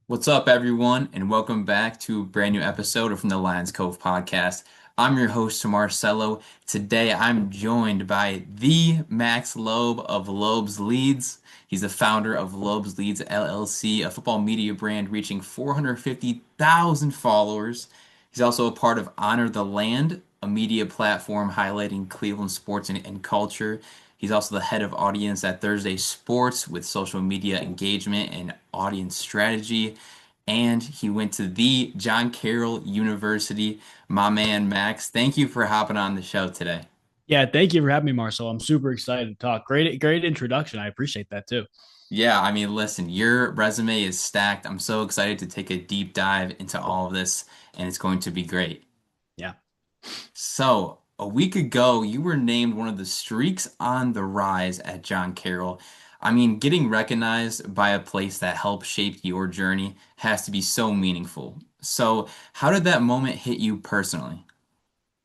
What's up, everyone, and welcome back to a brand new episode of from the Lions Cove Podcast. I'm your host, Marcelo. Today, I'm joined by the Max Loeb of Loebs Leads. He's the founder of Loebs Leads LLC, a football media brand reaching 450,000 followers. He's also a part of Honor the Land, a media platform highlighting Cleveland sports and culture. He's also the head of audience at Thursday Sports with social media engagement and audience strategy. And he went to the John Carroll University. My man, Max, thank you for hopping on the show today. Yeah, thank you for having me, Marcel. I'm super excited to talk. Great introduction. I appreciate that too. Yeah, I mean, listen, your resume is stacked. I'm so excited to take a deep dive into all of this, and it's going to be great. Yeah. So, a week ago, you were named one of the streaks on the rise at John Carroll. I mean, getting recognized by a place that helped shape your journey has to be so meaningful. So, how did that moment hit you personally?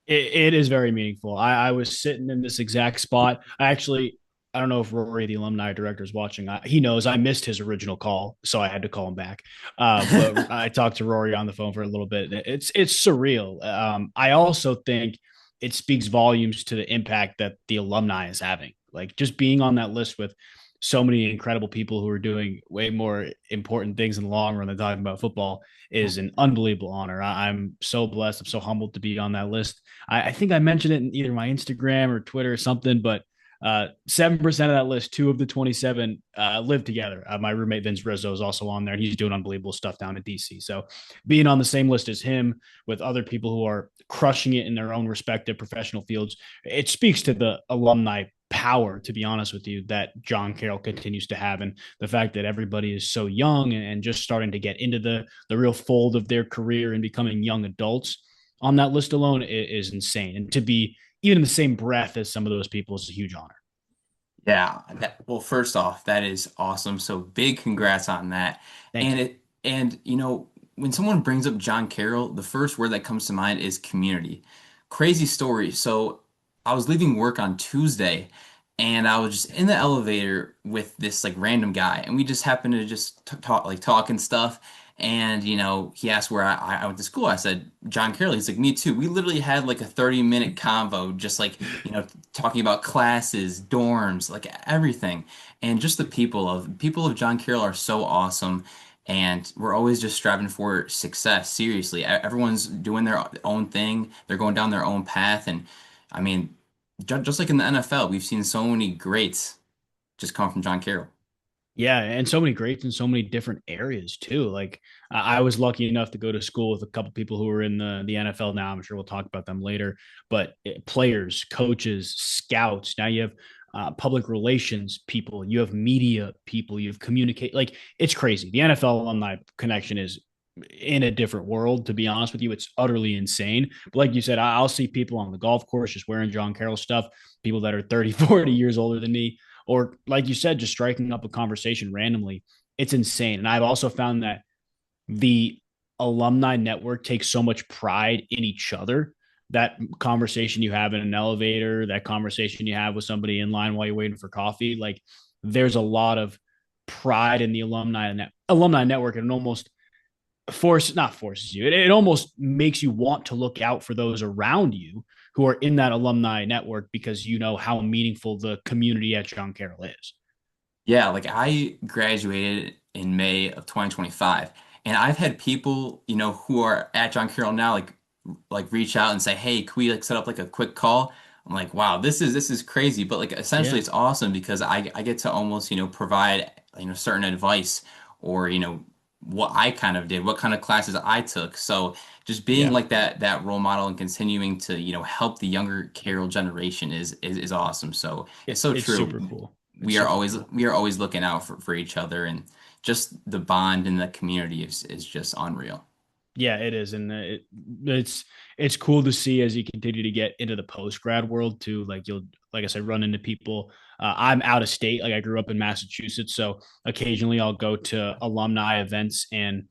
It is very meaningful. I was sitting in this exact spot. I don't know if Rory, the alumni director, is watching. He knows I missed his original call, so I had to call him back. But I talked to Rory on the phone for a little bit. It's surreal. I also think it speaks volumes to the impact that the alumni is having. Like just being on that list with so many incredible people who are doing way more important things in the long run than talking about football is an unbelievable honor. I'm so blessed. I'm so humbled to be on that list. I think I mentioned it in either my Instagram or Twitter or something, but 7% of that list, two of the 27 live together. My roommate Vince Rizzo is also on there, and he's doing unbelievable stuff down in DC. So being on the same list as him with other people who are crushing it in their own respective professional fields, it speaks to the alumni power, to be honest with you, that John Carroll continues to have. And the fact that everybody is so young and just starting to get into the real fold of their career and becoming young adults on that list alone is insane. And to be even in the same breath as some of those people is a huge honor. Yeah, well, first off, that is awesome. So big congrats on that. Thank And you. when someone brings up John Carroll, the first word that comes to mind is community. Crazy story. So I was leaving work on Tuesday and I was just in the elevator with this like random guy and we just happened to just talk and stuff. And he asked where I went to school. I said, John Carroll. He's like, me too. We literally had like a 30-minute convo, just like, talking about classes, dorms, like everything. And just the people of John Carroll are so awesome. And we're always just striving for success. Seriously, everyone's doing their own thing. They're going down their own path. And I mean, just like in the NFL, we've seen so many greats just come from John Carroll. Yeah, and so many greats in so many different areas too. Like I was lucky enough to go to school with a couple people who are in the NFL now. I'm sure we'll talk about them later. But players, coaches, scouts. Now you have public relations people. You have media people. You have communicate. Like it's crazy. The NFL alumni connection is in a different world. To be honest with you, it's utterly insane. But like you said, I'll see people on the golf course just wearing John Carroll stuff. People that are 30, 40 years older than me or like you said, just striking up a conversation randomly. It's insane. And I've also found that the alumni network takes so much pride in each other. That conversation you have in an elevator, that conversation you have with somebody in line while you're waiting for coffee, like there's a lot of pride in the alumni network, and it almost not forces you. It almost makes you want to look out for those around you who are in that alumni network because you know how meaningful the community at John Carroll is. Yeah, like I graduated in May of 2025, and I've had people, who are at John Carroll now, like reach out and say, "Hey, can we like set up like a quick call?" I'm like, "Wow, this is crazy," but like essentially, Yeah. it's awesome because I get to almost provide certain advice or what I kind of did, what kind of classes I took. So just being Yeah. like that role model and continuing to help the younger Carroll generation is awesome. So it's so It's true. super cool. It's we are super always cool. we are always looking out for each other and just the bond in the community is just unreal. Yeah, it is, and it's cool to see as you continue to get into the post grad world too. Like you'll, like I said, run into people. I'm out of state, like I grew up in Massachusetts, so occasionally I'll go to alumni events and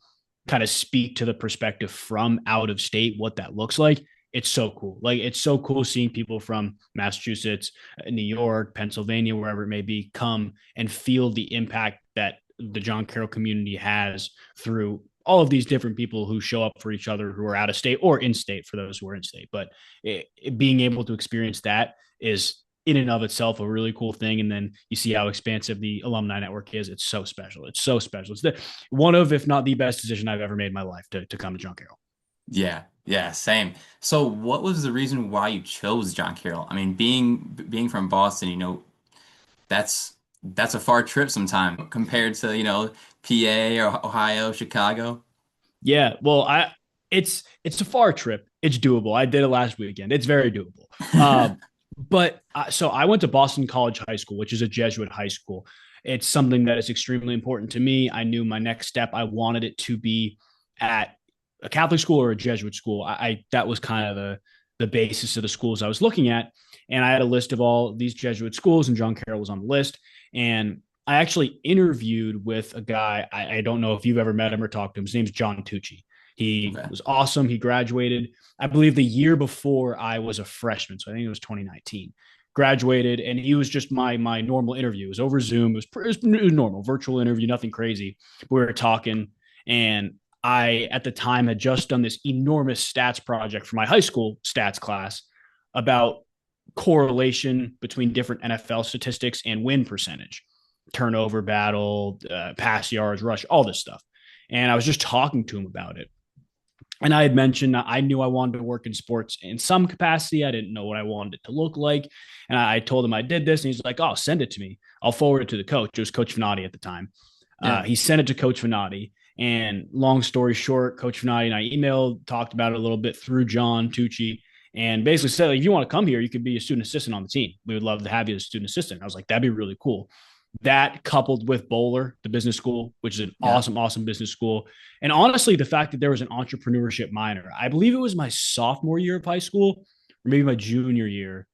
kind of speak to the perspective from out of state, what that looks like. It's so cool. Like it's so cool seeing people from Massachusetts, New York, Pennsylvania, wherever it may be, come and feel the impact that the John Carroll community has through all of these different people who show up for each other who are out of state or in state for those who are in state. But being able to experience that is in and of itself a really cool thing. And then you see how expansive the alumni network is. It's so special. It's so special. It's one of, if not the best decision I've ever made in my life to come to John Carroll. Yeah, yeah, same. So what was the reason why you chose John Carroll? I mean, being from Boston, that's that's a far trip sometime compared to, PA or Ohio, Chicago. Yeah, well, it's a far trip. It's doable. I did it last weekend. It's very doable. But so I went to Boston College High School, which is a Jesuit high school. It's something that is extremely important to me. I knew my next step. I wanted it to be at a Catholic school or a Jesuit school. I that was kind of the basis of the schools I was looking at, and I had a list of all these Jesuit schools, and John Carroll was on the list. And I actually interviewed with a guy. I don't know if you've ever met him or talked to him. His name's John Tucci. He Okay. was awesome. He graduated, I believe, the year before I was a freshman. So I think it was 2019. Graduated, and he was just my normal interview. It was over Zoom. It was normal, virtual interview, nothing crazy. We were talking, and I, at the time, had just done this enormous stats project for my high school stats class about correlation between different NFL statistics and win percentage, turnover battle, pass yards, rush, all this stuff. And I was just talking to him about it. And I had mentioned I knew I wanted to work in sports in some capacity. I didn't know what I wanted it to look like. And I told him I did this. And he's like, oh, send it to me. I'll forward it to the coach. It was Coach Finati at the time. Yeah. He sent it to Coach Finati. And long story short, Coach Finati and I emailed, talked about it a little bit through John Tucci, and basically said, like, if you want to come here, you could be a student assistant on the team. We would love to have you as a student assistant. I was like, that'd be really cool. That coupled with Bowler, the business school, which is an Yeah. awesome, awesome business school. And honestly, the fact that there was an entrepreneurship minor, I believe it was my sophomore year of high school, or maybe my junior year.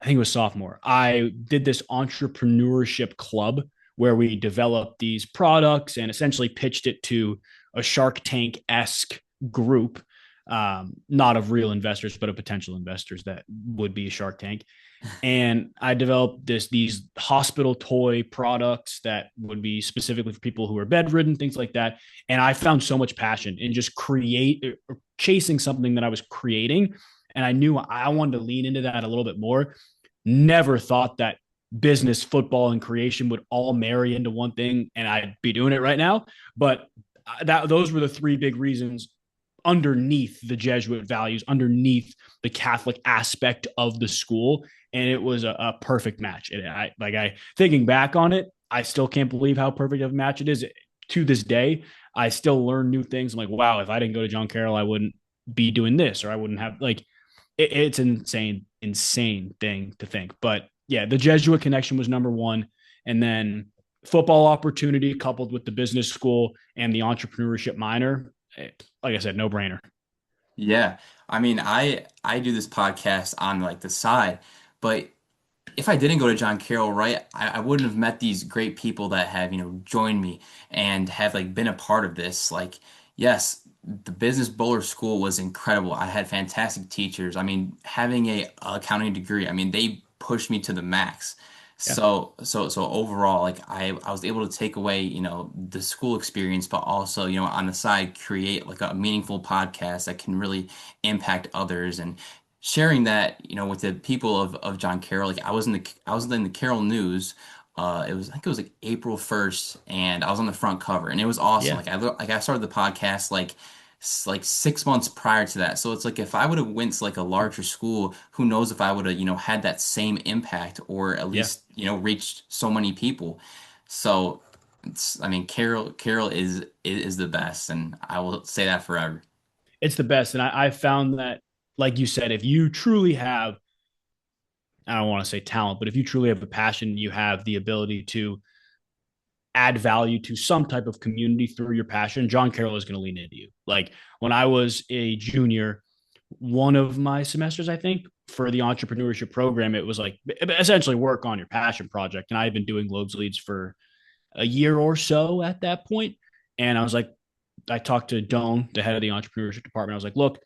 I think it was sophomore. I did this entrepreneurship club where we developed these products and essentially pitched it to a Shark Tank esque group, not of real investors, but of potential investors that would be a Shark Tank. And I developed these hospital toy products that would be specifically for people who are bedridden, things like that. And I found so much passion in just chasing something that I was creating. And I knew I wanted to lean into that a little bit more. Never thought that business, football, and creation would all marry into one thing, and I'd be doing it right now. But those were the three big reasons underneath the Jesuit values, underneath the Catholic aspect of the school, and it was a perfect match. And I thinking back on it, I still can't believe how perfect of a match it is. To this day, I still learn new things. I'm like, wow, if I didn't go to John Carroll, I wouldn't be doing this, or I wouldn't have it's an insane thing to think. But yeah, the Jesuit connection was number one. And then football opportunity coupled with the business school and the entrepreneurship minor, like I said, no brainer. Yeah. I mean, I do this podcast on like the side, but if I didn't go to John Carroll, right, I wouldn't have met these great people that have, joined me and have like been a part of this. Like, yes, the business bowler school was incredible. I had fantastic teachers. I mean, having a accounting degree, I mean, they pushed me to the max. Yeah. So overall, like I was able to take away, the school experience, but also, on the side, create like a meaningful podcast that can really impact others and sharing that, with the people of John Carroll. Like I was in the Carroll News. I think it was like April 1st, and I was on the front cover, and it was awesome. Yeah. Like I started the podcast like 6 months prior to that. So it's like if I would have went to like a larger school, who knows if I would have, had that same impact or at Yeah. least, reached so many people. So I mean, Carroll is the best, and I will say that forever. It's the best. And I found that, like you said, if you truly have, I don't want to say talent, but if you truly have a passion, you have the ability to add value to some type of community through your passion, John Carroll is going to lean into you. Like when I was a junior, one of my semesters, I think, for the entrepreneurship program, it was like essentially work on your passion project. And I had been doing Loebs Leads for a year or so at that point. And I was like, I talked to Doan, the head of the entrepreneurship department. I was like, look,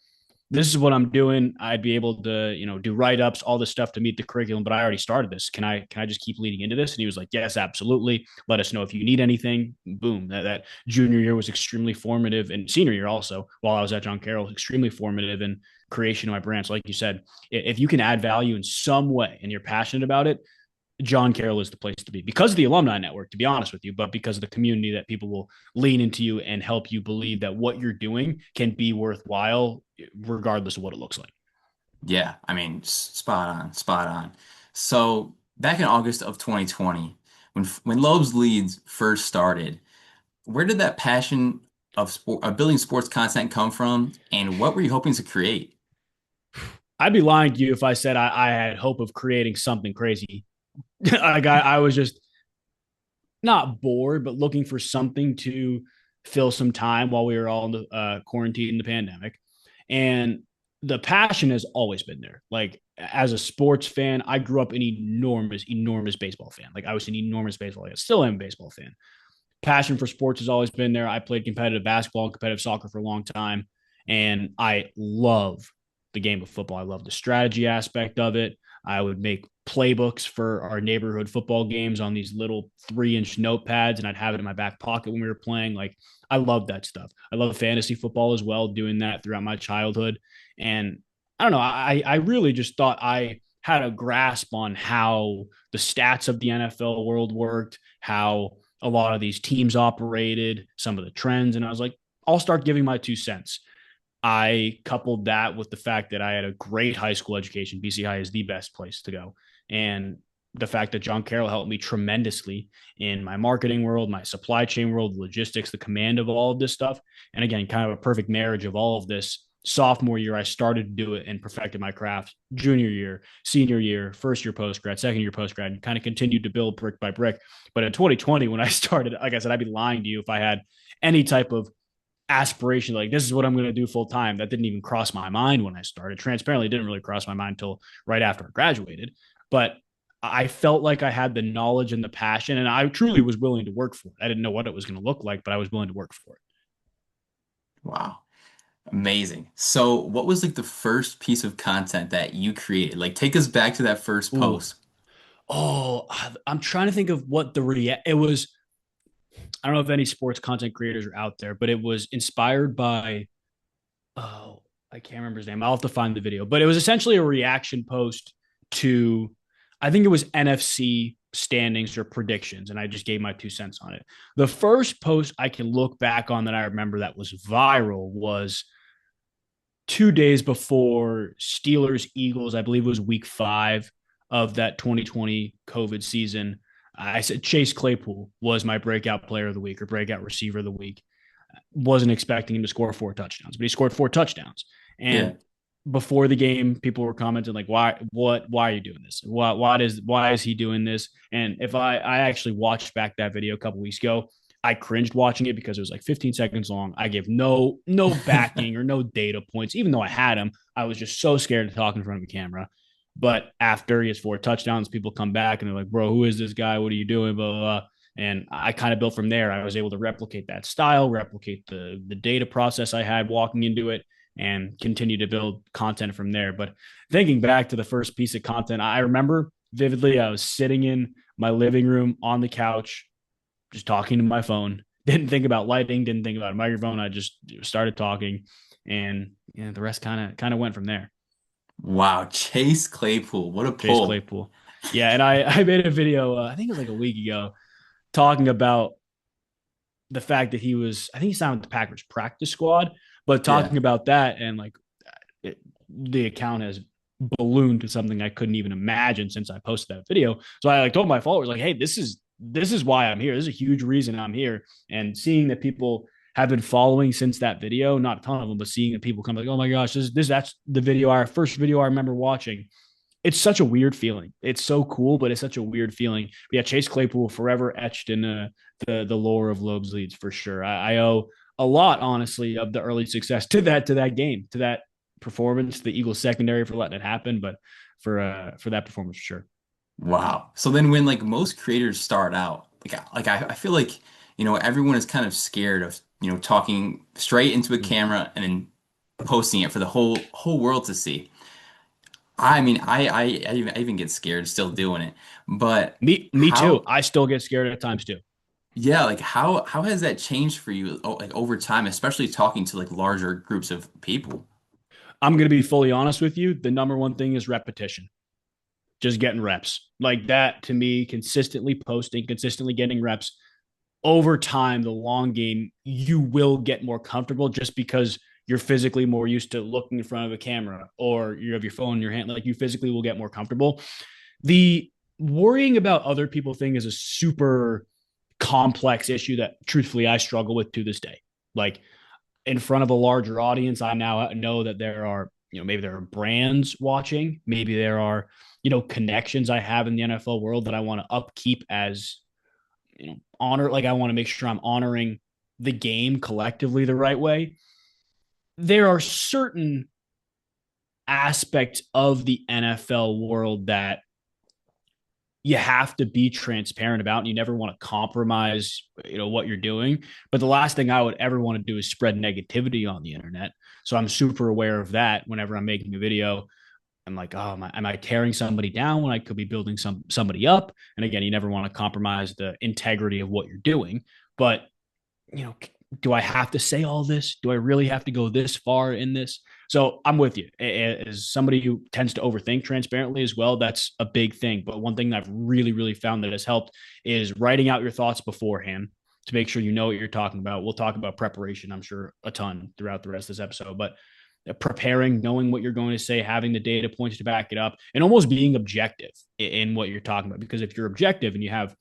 this is what I'm doing. I'd be able to, do write-ups, all this stuff to meet the curriculum, but I already started this. Can I just keep leading into this? And he was like, yes, absolutely. Let us know if you need anything. Boom. That junior year was extremely formative, and senior year also, while I was at John Carroll, extremely formative in creation of my brand. So like you said, if you can add value in some way and you're passionate about it, John Carroll is the place to be because of the alumni network, to be honest with you, but because of the community that people will lean into you and help you believe that what you're doing can be worthwhile, regardless of what it looks like. Yeah, I mean, spot on, spot on. So back in August of 2020, when Loebs Leads first started, where did that passion of building sports content come from, and what were you hoping to create? I'd be lying to you if I said I had hope of creating something crazy. Like I was just not bored, but looking for something to fill some time while we were all in the quarantine in the pandemic. And the passion has always been there. Like as a sports fan, I grew up an enormous baseball fan. Like I was an enormous baseball fan. I still am a baseball fan. Passion for sports has always been there. I played competitive basketball and competitive soccer for a long time. And I love the game of football. I love the strategy aspect of it. I would make playbooks for our neighborhood football games on these little 3-inch notepads, and I'd have it in my back pocket when we were playing. Like, I love that stuff. I love fantasy football as well, doing that throughout my childhood. And I don't know, I really just thought I had a grasp on how the stats of the NFL world worked, how a lot of these teams operated, some of the trends. And I was like, I'll start giving my 2 cents. I coupled that with the fact that I had a great high school education. BC High is the best place to go. And the fact that John Carroll helped me tremendously in my marketing world, my supply chain world, logistics, the command of all of this stuff. And again, kind of a perfect marriage of all of this. Sophomore year, I started to do it and perfected my craft. Junior year, senior year, first year post grad, second year post grad, and kind of continued to build brick by brick. But in 2020, when I started, like I said, I'd be lying to you if I had any type of aspiration like this is what I'm going to do full time. That didn't even cross my mind when I started. Transparently, didn't really cross my mind until right after I graduated. But I felt like I had the knowledge and the passion, and I truly was willing to work for it. I didn't know what it was going to look like, but I was willing to work for it. Wow, amazing. So what was like the first piece of content that you created? Like, take us back to that first Ooh. post. Oh, I'm trying to think of what it was. I don't know if any sports content creators are out there, but it was inspired by, oh, I can't remember his name. I'll have to find the video, but it was essentially a reaction post to, I think it was NFC standings or predictions, and I just gave my 2 cents on it. The first post I can look back on that I remember that was viral was 2 days before Steelers Eagles. I believe it was week 5 of that 2020 COVID season. I said Chase Claypool was my breakout player of the week or breakout receiver of the week. Wasn't expecting him to score 4 touchdowns, but he scored 4 touchdowns. Yeah. And before the game, people were commenting like, why are you doing this? Why is he doing this? And if I actually watched back that video a couple weeks ago, I cringed watching it because it was like 15 seconds long. I gave no backing or no data points, even though I had him. I was just so scared to talk in front of a camera. But after he has 4 touchdowns, people come back and they're like, bro, who is this guy? What are you doing? Blah, blah, blah. And I kind of built from there. I was able to replicate that style, replicate the data process I had walking into it, and continue to build content from there. But thinking back to the first piece of content, I remember vividly, I was sitting in my living room on the couch, just talking to my phone. Didn't think about lighting, didn't think about a microphone. I just started talking, and the rest kind of went from there. Wow, Chase Claypool, what a Chase pull. Claypool. Yeah, and I made a video. I think it was like a week ago, talking about the fact that I think he signed with the Packers practice squad, but Yeah. talking about that and like the account has ballooned to something I couldn't even imagine since I posted that video. So I like told my followers like, hey, this is why I'm here. This is a huge reason I'm here. And seeing that people have been following since that video, not a ton of them, but seeing that people come like, oh my gosh, that's the video, our first video I remember watching. It's such a weird feeling. It's so cool, but it's such a weird feeling. But yeah, Chase Claypool forever etched in the lore of Loebs Leads for sure. I owe a lot, honestly, of the early success to that game, to that performance, the Eagles secondary for letting it happen, but for that performance for sure. Wow. So then when like most creators start out, I feel like, everyone is kind of scared of, talking straight into a camera and then posting it for the whole world to see. I mean, I even get scared still doing it. But Me too. how, I still get scared at times too. yeah, like how has that changed for you like over time, especially talking to like larger groups of people? I'm going to be fully honest with you. The number one thing is repetition, just getting reps. Like that to me, consistently posting, consistently getting reps over time, the long game, you will get more comfortable just because you're physically more used to looking in front of a camera or you have your phone in your hand. Like you physically will get more comfortable. The worrying about other people thing is a super complex issue that truthfully I struggle with to this day. Like in front of a larger audience, I now know that there are, maybe there are brands watching, maybe there are, connections I have in the NFL world that I want to upkeep as, honor. Like I want to make sure I'm honoring the game collectively the right way. There are certain aspects of the NFL world that you have to be transparent about and you never want to compromise what you're doing, but the last thing I would ever want to do is spread negativity on the internet. So I'm super aware of that whenever I'm making a video. I'm like, oh, am I tearing somebody down when I could be building somebody up? And again, you never want to compromise the integrity of what you're doing. But you know, do I have to say all this? Do I really have to go this far in this? So I'm with you. As somebody who tends to overthink transparently as well, that's a big thing. But one thing that I've really, really found that has helped is writing out your thoughts beforehand to make sure you know what you're talking about. We'll talk about preparation, I'm sure, a ton throughout the rest of this episode. But preparing, knowing what you're going to say, having the data points to back it up, and almost being objective in what you're talking about. Because if you're objective and you have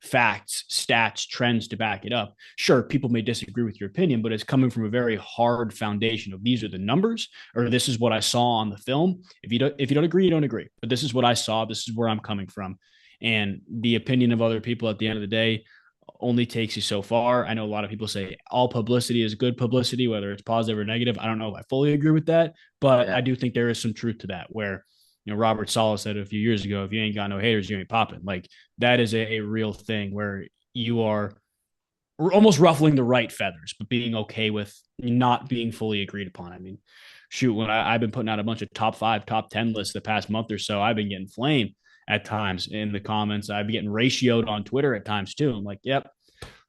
facts, stats, trends to back it up. Sure, people may disagree with your opinion, but it's coming from a very hard foundation of these are the numbers, or this is what I saw on the film. If you don't agree, you don't agree. But this is what I saw. This is where I'm coming from. And the opinion of other people at the end of the day only takes you so far. I know a lot of people say all publicity is good publicity, whether it's positive or negative. I don't know if I fully agree with that, but I Yeah. do think there is some truth to that where Robert Saleh said a few years ago, if you ain't got no haters, you ain't popping. Like that is a real thing where you are almost ruffling the right feathers, but being okay with not being fully agreed upon. I mean, shoot, when I've been putting out a bunch of top 5, top 10 lists the past month or so, I've been getting flamed at times in the comments. I've been getting ratioed on Twitter at times too. I'm like, yep,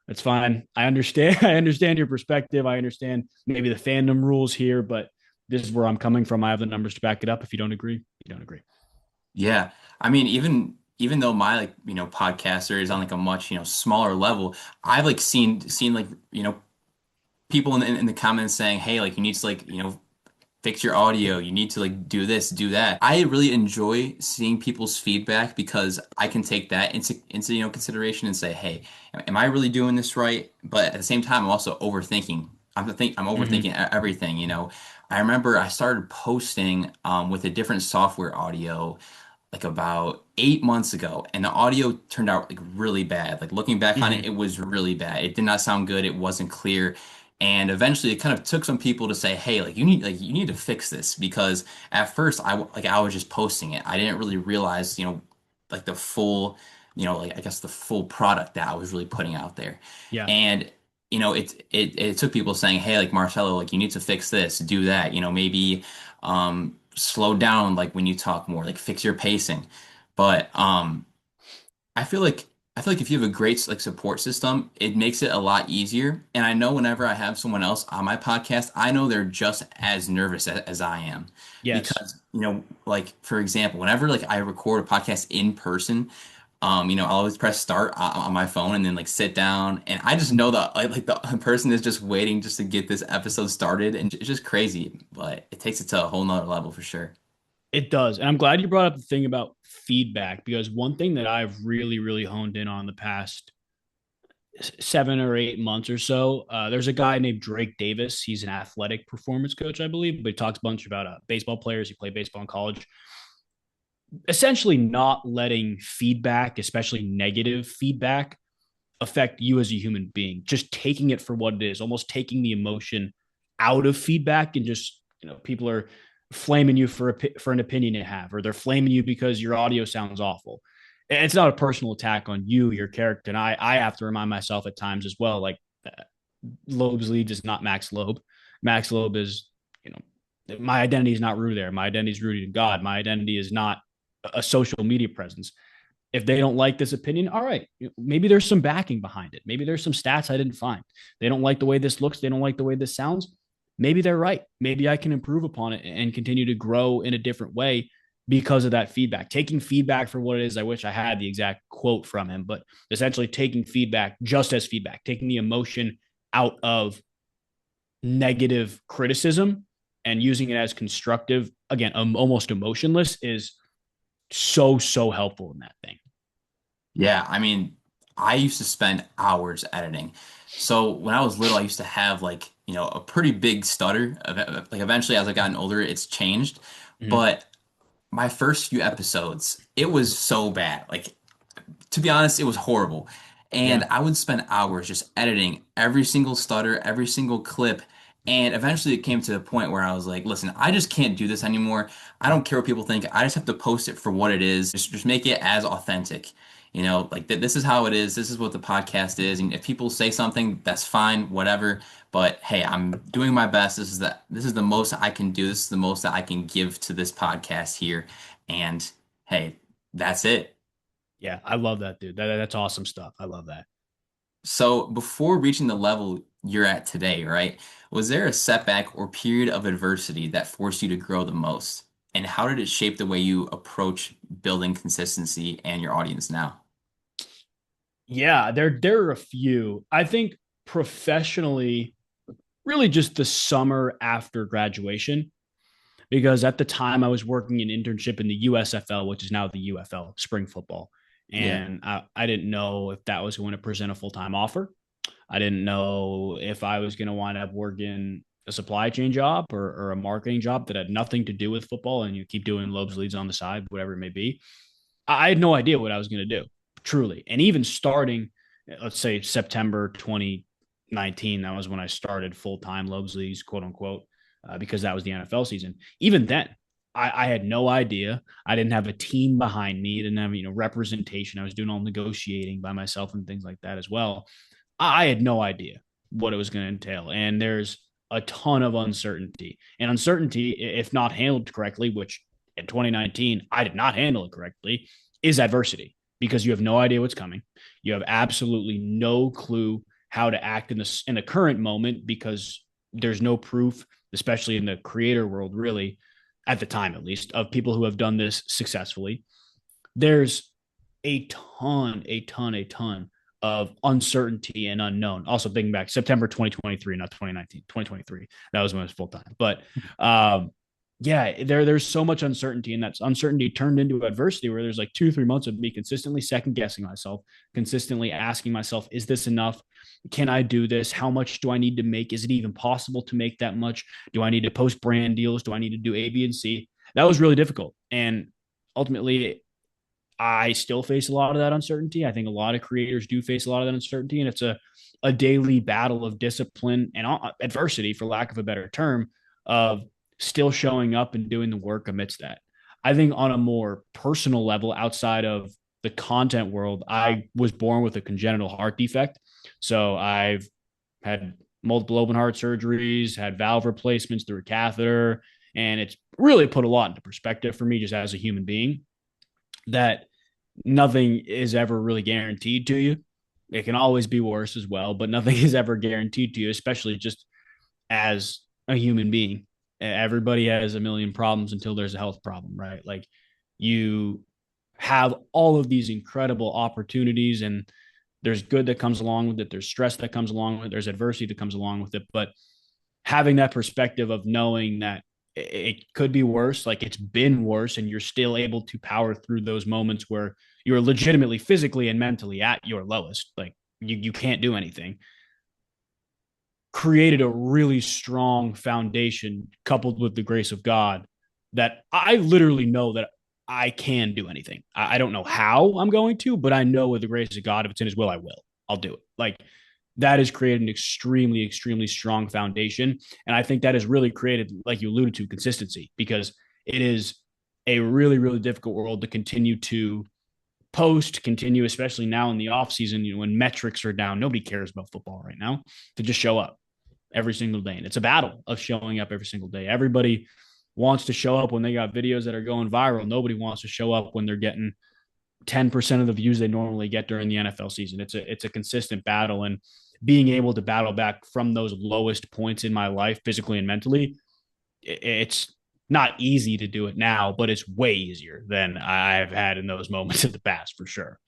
that's fine. I understand. I understand your perspective. I understand maybe the fandom rules here, but this is where I'm coming from. I have the numbers to back it up. If you don't agree, you don't agree. Yeah. I mean, even though my like, podcaster is on like a much, smaller level, I've like seen like, people in the comments saying, "Hey, like you need to like, fix your audio. You need to like do this, do that." I really enjoy seeing people's feedback because I can take that into consideration and say, "Hey, am I really doing this right?" But at the same time, I'm also overthinking. I'm overthinking Mm-hmm. everything, I remember I started posting with a different software audio like about 8 months ago, and the audio turned out like really bad. Like looking back on it, Mm-hmm. it was really bad. It did not sound good. It wasn't clear. And eventually it kind of took some people to say, "Hey, like you need to fix this," because at first I was just posting it. I didn't really realize, like the full, like I guess the full product that I was really putting out there. Yeah. And it took people saying, "Hey, like Marcelo, like you need to fix this, do that, maybe slow down like when you talk more, like fix your pacing." But I feel like I feel like if you have a great like support system, it makes it a lot easier. And I know whenever I have someone else on my podcast, I know they're just as nervous as I am. Yes. Because, like for example, whenever like I record a podcast in person, I'll always press start on my phone and then like sit down, and I just know that like the person is just waiting just to get this episode started, and it's just crazy, but it takes it to a whole nother level for sure. It does. And I'm glad you brought up the thing about feedback because one thing that I've really, really honed in on the past 7 or 8 months or so, there's a guy named Drake Davis. He's an athletic performance coach, I believe, but he talks a bunch about baseball players. He played baseball in college. Essentially, not letting feedback, especially negative feedback, affect you as a human being. Just taking it for what it is, almost taking the emotion out of feedback, and just people are flaming you for an opinion you have, or they're flaming you because your audio sounds awful. It's not a personal attack on you, your character, and I have to remind myself at times as well. Like Loebs Leads is not Max Loeb. Max Loeb is My identity is not rooted there. My identity is rooted in God. My identity is not a social media presence. If they don't like this opinion, all right, maybe there's some backing behind it. Maybe there's some stats I didn't find. They don't like the way this looks. They don't like the way this sounds. Maybe they're right. Maybe I can improve upon it and continue to grow in a different way because of that feedback. Taking feedback for what it is. I wish I had the exact quote from him, but essentially taking feedback just as feedback, taking the emotion out of negative criticism and using it as constructive, again, almost emotionless, is so helpful in that thing. Yeah, I mean, I used to spend hours editing. So when I was little, I used to have like, a pretty big stutter. Like eventually, as I gotten older, it's changed. Mm-hmm. But my first few episodes, it was so bad. Like, to be honest, it was horrible. And Yeah. I would spend hours just editing every single stutter, every single clip. And eventually it came to a point where I was like, listen, I just can't do this anymore. I don't care what people think. I just have to post it for what it is. Just make it as authentic. Like this is how it is. This is what the podcast is. And if people say something, that's fine, whatever. But hey, I'm doing my best. This is the most I can do. This is the most that I can give to this podcast here. And hey, that's it. Yeah. I love that, dude. That's awesome stuff. I love that. So before reaching the level you're at today, right? Was there a setback or period of adversity that forced you to grow the most? And how did it shape the way you approach building consistency and your audience now? Yeah, there are a few. I think professionally, really just the summer after graduation, because at the time I was working an internship in the USFL, which is now the UFL, spring football. Yeah. And I didn't know if that was going to present a full time offer. I didn't know if I was going to wind up working a supply chain job or a marketing job that had nothing to do with football, and you keep doing Loebs Leads on the side, whatever it may be. I had no idea what I was going to do, truly. And even starting, let's say September 2019, that was when I started full time Loebs Leagues, quote unquote, because that was the NFL season. Even then, I had no idea. I didn't have a team behind me. I didn't have representation. I was doing all negotiating by myself and things like that as well. I had no idea what it was going to entail, and there's a ton of uncertainty. And uncertainty, if not handled correctly, which in 2019 I did not handle it correctly, is adversity, because you have no idea what's coming. You have absolutely no clue how to act in the current moment, because there's no proof, especially in the creator world, really, at the time at least, of people who have done this successfully. There's a ton of uncertainty and unknown. Also, thinking back, September 2023, not 2019, 2023. That was when it was full time. But yeah, there's so much uncertainty, and that uncertainty turned into adversity, where there's like 2 or 3 months of me consistently second guessing myself, consistently asking myself, is this enough? Can I do this? How much do I need to make? Is it even possible to make that much? Do I need to post brand deals? Do I need to do A, B, and C? That was really difficult. And ultimately, I still face a lot of that uncertainty. I think a lot of creators do face a lot of that uncertainty, and it's a daily battle of discipline and adversity, for lack of a better term, of still showing up and doing the work amidst that. I think on a more personal level, outside of the content world, I was born with a congenital heart defect. So I've had multiple open heart surgeries, had valve replacements through a catheter, and it's really put a lot into perspective for me just as a human being, that nothing is ever really guaranteed to you. It can always be worse as well, but nothing is ever guaranteed to you, especially just as a human being. Everybody has a million problems until there's a health problem, right? Like, you have all of these incredible opportunities, and there's good that comes along with it. There's stress that comes along with it. There's adversity that comes along with it. But having that perspective of knowing that it could be worse, like it's been worse, and you're still able to power through those moments where you're legitimately physically and mentally at your lowest, like you can't do anything, created a really strong foundation, coupled with the grace of God, that I literally know that I can do anything. I don't know how I'm going to, but I know with the grace of God, if it's in his will, I will. I'll do it. Like, that has created an extremely strong foundation. And I think that has really created, like you alluded to, consistency, because it is a really difficult world to continue to continue, especially now in the off season, when metrics are down. Nobody cares about football right now, to just show up. every single day. And it's a battle of showing up every single day. Everybody wants to show up when they got videos that are going viral. Nobody wants to show up when they're getting 10% of the views they normally get during the NFL season. It's a consistent battle, and being able to battle back from those lowest points in my life, physically and mentally, it's not easy to do it now, but it's way easier than I've had in those moments in the past for sure.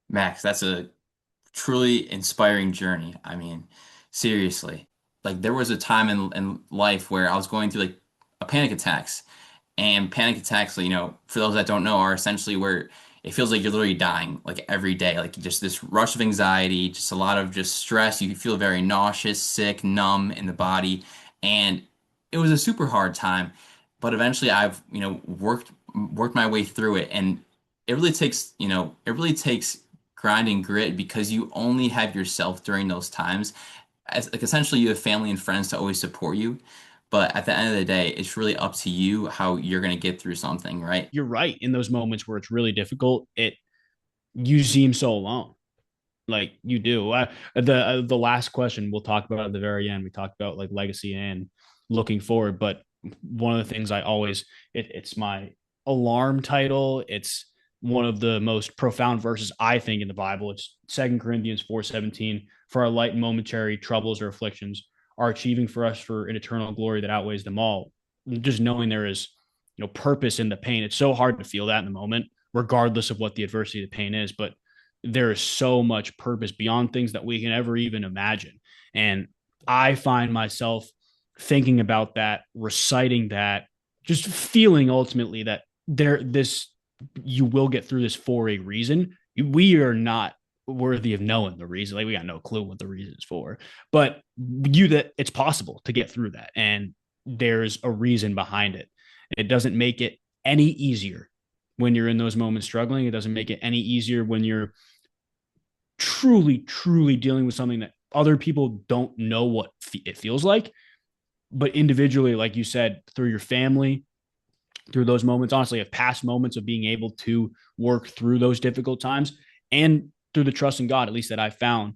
Max, that's a truly inspiring journey. I mean, seriously. Like there was a time in life where I was going through like a panic attacks. And panic attacks, for those that don't know, are essentially where it feels like you're literally dying like every day. Like just this rush of anxiety, just a lot of just stress. You feel very nauseous, sick, numb in the body. And it was a super hard time. But eventually I've, worked my way through it. And it really takes grind and grit because you only have yourself during those times. As like essentially you have family and friends to always support you. But at the end of the day, it's really up to you how you're going to get through something, right? You're right. In those moments where it's really difficult, it you seem so alone. Like you do. The last question we'll talk about at the very end. We talked about like legacy and looking forward, but one of the things I always it's my alarm title. It's one of the most profound verses I think in the Bible. It's 2 Corinthians 4:17. For our light and momentary troubles or afflictions are achieving for us for an eternal glory that outweighs them all. Just knowing there is purpose in the pain. It's so hard to feel that in the moment, regardless of what the adversity of the pain is, but there is so much purpose beyond things that we can ever even imagine. And I find myself thinking about that, reciting that, just feeling ultimately that you will get through this for a reason. We are not worthy of knowing the reason. Like we got no clue what the reason is for, but that it's possible to get through that. And there's a reason behind it. It doesn't make it any easier when you're in those moments struggling. It doesn't make it any easier when you're truly, truly dealing with something that other people don't know what it feels like. But individually, like you said, through your family, through those moments, honestly, of past moments of being able to work through those difficult times and through the trust in God, at least that I found,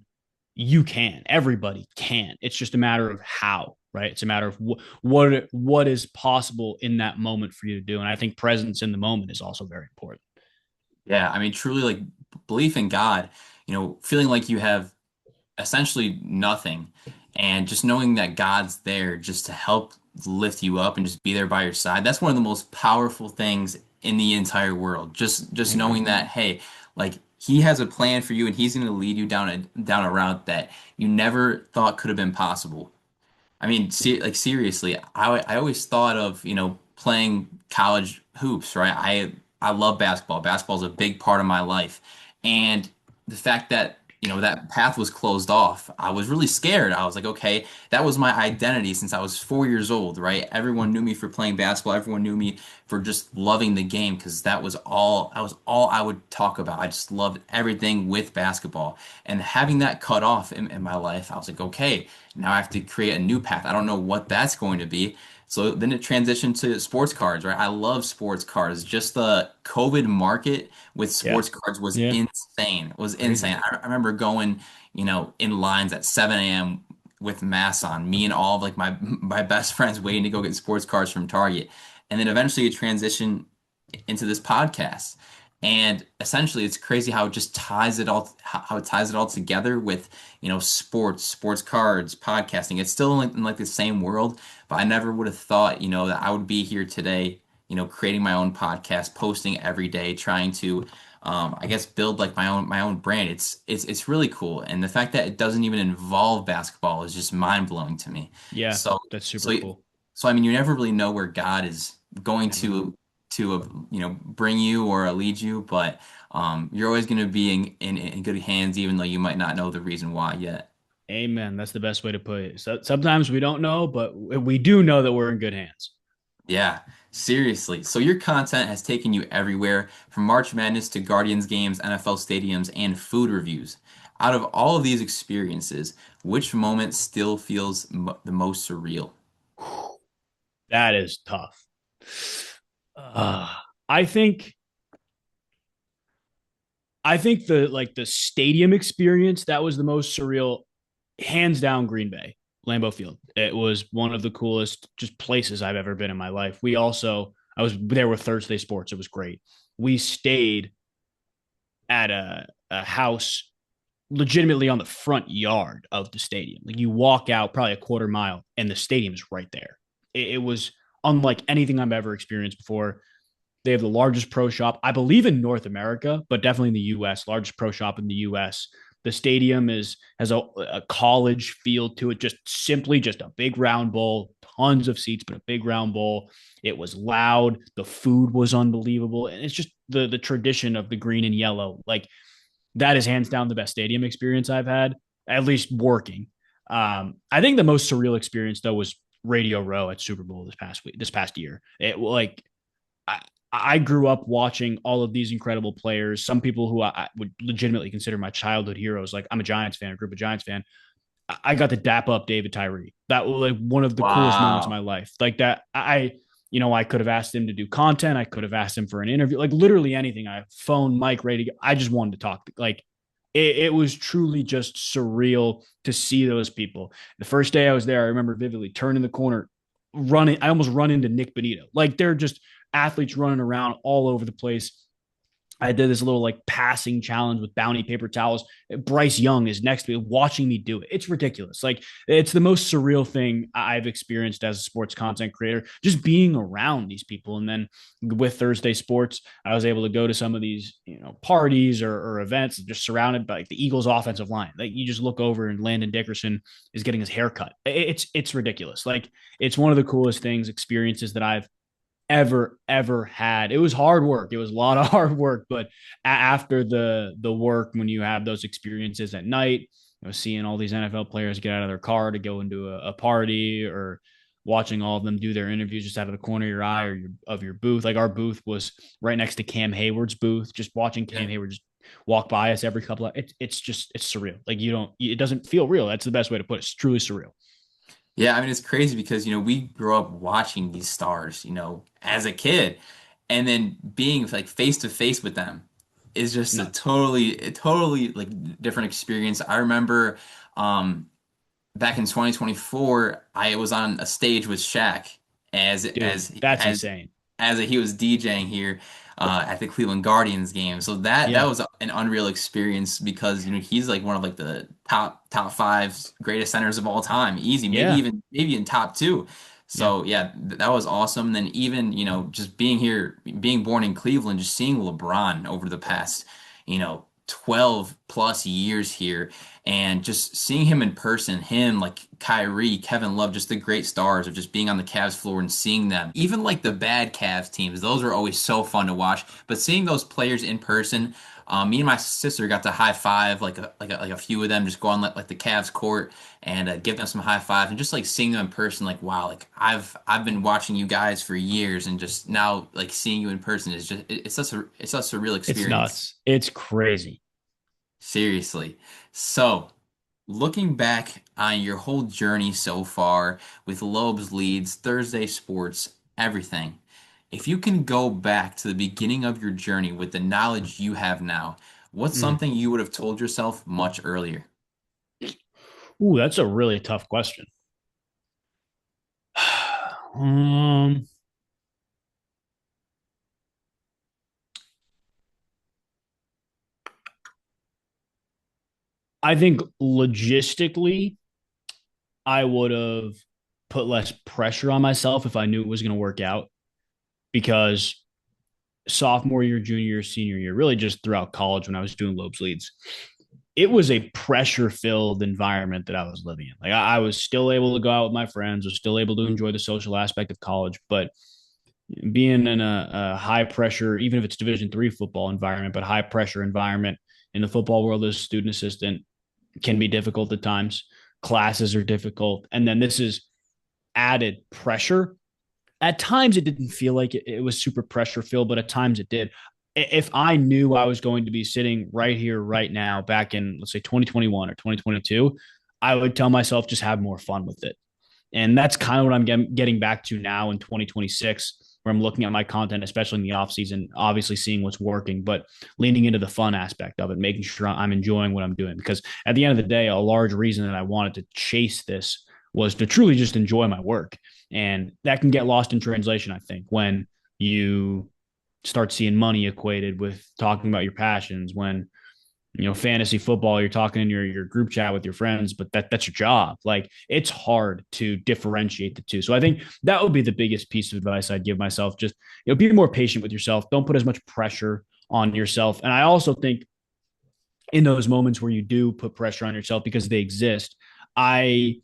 you can. Everybody can. It's just a matter of how, right? It's a matter of what is possible in that moment for you to do. And I think presence in the moment is also very important. Yeah, I mean, truly like belief in God, feeling like you have essentially nothing and just knowing that God's there just to help lift you up and just be there by your side. That's one of the most powerful things in the entire world. Just knowing Amen. that, hey, like he has a plan for you and he's going to lead you down a route that you never thought could have been possible. I mean, like seriously, I always thought of, playing college hoops, right? I love basketball. Basketball is a big part of my life. And the fact that, that path was closed off, I was really scared. I was like, okay, that was my identity since I was 4 years old, right? Everyone knew me for playing basketball. Everyone knew me for just loving the game because that was all I would talk about. I just loved everything with basketball. And having that cut off in my life, I was like, okay, now I have to create a new path. I don't know what that's going to be. So then it transitioned to sports cards, right? I love sports cards. Just the COVID market with Yeah. sports cards was Yeah. insane. It was Crazy. insane. I remember going, in lines at 7 a.m. with masks on, me and all of like my best friends waiting to go get sports cards from Target. And then eventually it transitioned into this podcast. And essentially it's crazy how it just ties it all how it ties it all together with, sports cards, podcasting. It's still in like the same world, but I never would have thought, that I would be here today, creating my own podcast, posting every day, trying to I guess build like my own brand. It's really cool. And the fact that it doesn't even involve basketball is just mind blowing to me. Yeah. So That's super so cool. so I mean you never really know where God is going Amen. to bring you or lead you, but you're always going to be in good hands, even though you might not know the reason why yet. Amen. That's the best way to put it. So sometimes we don't know, but we do know that we're in good hands. Yeah, seriously. So your content has taken you everywhere, from March Madness to Guardians games, NFL stadiums, and food reviews. Out of all of these experiences, which moment still feels the most surreal? That is tough. Uh, I think I think the stadium experience that was the most surreal. hands down, Green Bay, Lambeau Field. It was one of the coolest just places I've ever been in my life. I was there with Thursday Sports. It was great. We stayed at a house legitimately on the front yard of the stadium. Like you walk out probably a quarter mile and the stadium is right there. It was unlike anything I've ever experienced before. They have the largest pro shop, I believe, in North America, but definitely in the U.S. Largest pro shop in the U.S. The stadium has a college feel to it, just simply just a big round bowl, tons of seats, but a big round bowl. It was loud. The food was unbelievable, and it's just the tradition of the green and yellow. Like that is hands down the best stadium experience I've had, at least working. I think the most surreal experience though was Radio Row at Super Bowl this past year. It like I, I grew up watching all of these incredible players. Some people who I would legitimately consider my childhood heroes. Like I'm a Giants fan, a group of Giants fan. I got to dap up David Tyree. That was like one of the coolest moments of my Wow. life. Like that, I could have asked him to do content. I could have asked him for an interview, like literally anything. I phone, mic, ready to go. I just wanted to talk. Like it was truly just surreal to see those people. The first day I was there, I remember vividly turning the corner, running. I almost run into Nick Benito. Like they're just athletes running around all over the place. I did this little like passing challenge with bounty paper towels. Bryce Young is next to me watching me do it. It's ridiculous. Like it's the most surreal thing I've experienced as a sports content creator, just being around these people. And then with Thursday Sports, I was able to go to some of these, parties or events just surrounded by like the Eagles offensive line. Like you just look over and Landon Dickerson is getting his hair cut. It's ridiculous. Like it's one of the coolest experiences that I've ever had. It was hard work. It was a lot of hard work, but after the work, when you have those experiences at night, seeing all these NFL players get out of their car to go into a party, or watching all of them do their interviews just out of the corner of your eye or of your booth. Like our booth was right next to Cam Hayward's booth. Just watching Yeah. Cam Hayward just walk by us every couple of it's surreal. Like it doesn't feel real. That's the best way to put it. It's truly surreal. Yeah, I mean it's crazy because we grew up watching these stars, as a kid, and then being like face to face with them is just Nuts. a totally like different experience. I remember back in 2024, I was on a stage with Shaq as Dude, as that's as insane. he was DJing here at the Cleveland Guardians game. So that Yeah. was an unreal experience because he's like one of like the top five greatest centers of all time, easy, Yeah. maybe in top two. Yeah. So yeah, that was awesome. Then even just being here, being born in Cleveland, just seeing LeBron over the past 12 plus years here, and just seeing him in person, him like Kyrie, Kevin Love, just the great stars of just being on the Cavs floor and seeing them. Even like the bad Cavs teams, those are always so fun to watch. But seeing those players in person, me and my sister got to high five like a few of them, just go on like the Cavs court and give them some high fives, and just like seeing them in person, like wow, like I've been watching you guys for years, and just now like seeing you in person is just it's such a real It's experience. nuts. It's crazy. Seriously. So, looking back on your whole journey so far with Loebs Leads, Thursday Sports, everything, if you can go back to the beginning of your journey with the knowledge you have now, what's Mm. something you would have told yourself much earlier? Ooh, that's a really tough question. um, I think logistically, I would have put less pressure on myself if I knew it was going to work out, because sophomore year, junior year, senior year, really just throughout college when I was doing Loebs Leads, it was a pressure filled environment that I was living in. Like I was still able to go out with my friends, was still able to enjoy the social aspect of college, but being in a high pressure, even if it's Division III football environment, but high pressure environment in the football world as a student assistant can be difficult at times. Classes are difficult. And then this is added pressure. At times it didn't feel like it was super pressure filled, but at times it did. If I knew I was going to be sitting right here, right now, back in, let's say 2021 or 2022, I would tell myself just have more fun with it. And that's kind of what I'm getting back to now in 2026, where I'm looking at my content, especially in the off season, obviously seeing what's working, but leaning into the fun aspect of it, making sure I'm enjoying what I'm doing. Because at the end of the day, a large reason that I wanted to chase this was to truly just enjoy my work. And that can get lost in translation, I think, when you start seeing money equated with talking about your passions. When fantasy football, you're talking in your group chat with your friends, but that's your job. Like, it's hard to differentiate the two. So I think that would be the biggest piece of advice I'd give myself. Just, be more patient with yourself. Don't put as much pressure on yourself. And I also think in those moments where you do put pressure on yourself, because they exist, I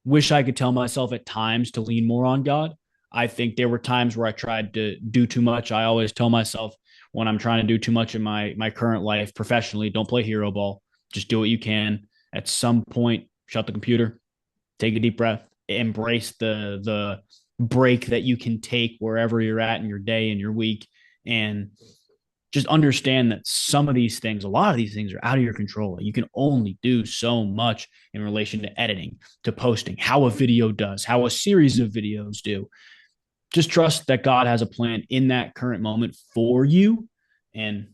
wish I could tell myself at times to lean more on God. I think there were times where I tried to do too much. I always tell myself, when I'm trying to do too much in my current life professionally, don't play hero ball. Just do what you can. At some point, shut the computer, take a deep breath, embrace the break that you can take wherever you're at in your day and your week, and just understand that some of these things, a lot of these things, are out of your control. You can only do so much in relation to editing, to posting, how a video does, how a series of videos do. Just trust that God has a plan in that current moment for you, and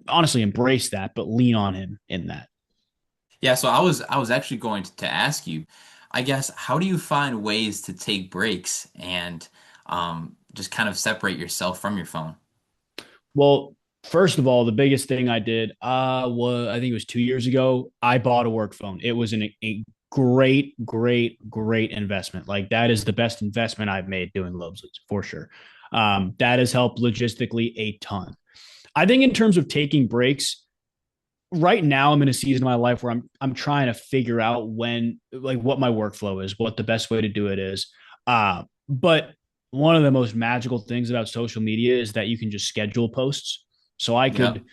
honestly embrace that, but lean on him in that. Yeah, so I was actually going to ask you, I guess, how do you find ways to take breaks and just kind of separate yourself from your phone? Well, first of all, the biggest thing I did was, I think it was 2 years ago, I bought a work phone. It was a great, great, great investment. Like, that is the best investment I've made doing Loebs Leads for sure. That has helped logistically a ton. I think in terms of taking breaks, right now I'm in a season of my life where I'm trying to figure out when, like, what my workflow is, what the best way to do it is. But one of the most magical things about social media is that you can just schedule posts. So I Yep. could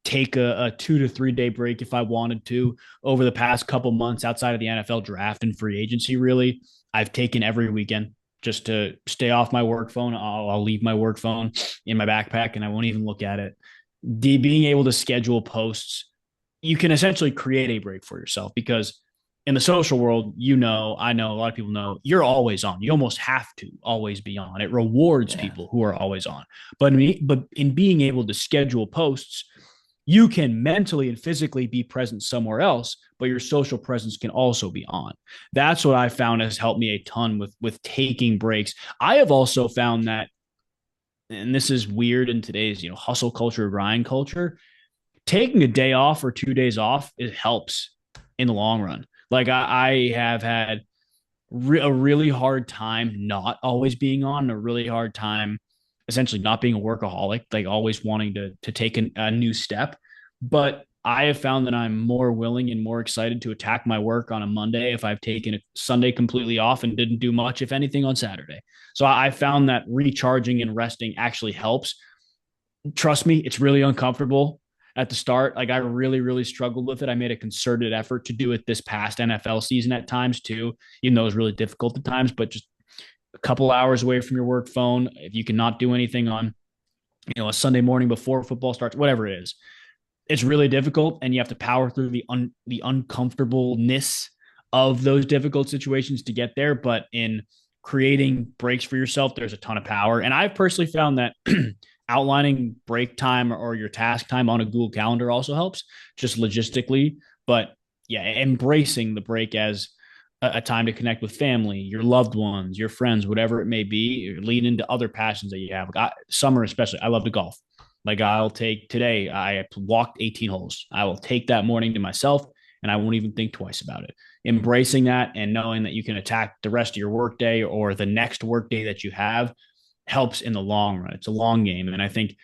take a 2 to 3 day break if I wanted to. Over the past couple months, outside of the NFL draft and free agency, really, I've taken every weekend just to stay off my work phone. I'll leave my work phone in my backpack and I won't even look at it. Being able to schedule posts, you can essentially create a break for yourself, because in the social world, I know a lot of people know, you're always on. You almost have to always be on. It rewards Yeah. people who are always on. But in being able to schedule posts, you can mentally and physically be present somewhere else, but your social presence can also be on. That's what I found has helped me a ton with taking breaks. I have also found that, and this is weird in today's hustle culture, grind culture, taking a day off or 2 days off, it helps in the long run. Like, I have had a really hard time not always being on, a really hard time essentially not being a workaholic, like always wanting to take a new step. But I have found that I'm more willing and more excited to attack my work on a Monday if I've taken a Sunday completely off and didn't do much, if anything, on Saturday. So I found that recharging and resting actually helps. Trust me, it's really uncomfortable at the start. Like, I really, really struggled with it. I made a concerted effort to do it this past NFL season at times too, even though it was really difficult at times. But just a couple hours away from your work phone, if you cannot do anything on, a Sunday morning before football starts, whatever it is, it's really difficult, and you have to power through the uncomfortableness of those difficult situations to get there. But in creating breaks for yourself, there's a ton of power. And I've personally found that outlining break time or your task time on a Google Calendar also helps, just logistically. But yeah, embracing the break as a time to connect with family, your loved ones, your friends, whatever it may be, lead into other passions that you have. Like, summer especially, I love to golf. Like, I'll take today, I walked 18 holes. I will take that morning to myself and I won't even think twice about it. Embracing that and knowing that you can attack the rest of your workday or the next workday that you have helps in the long run. It's a long game. And I think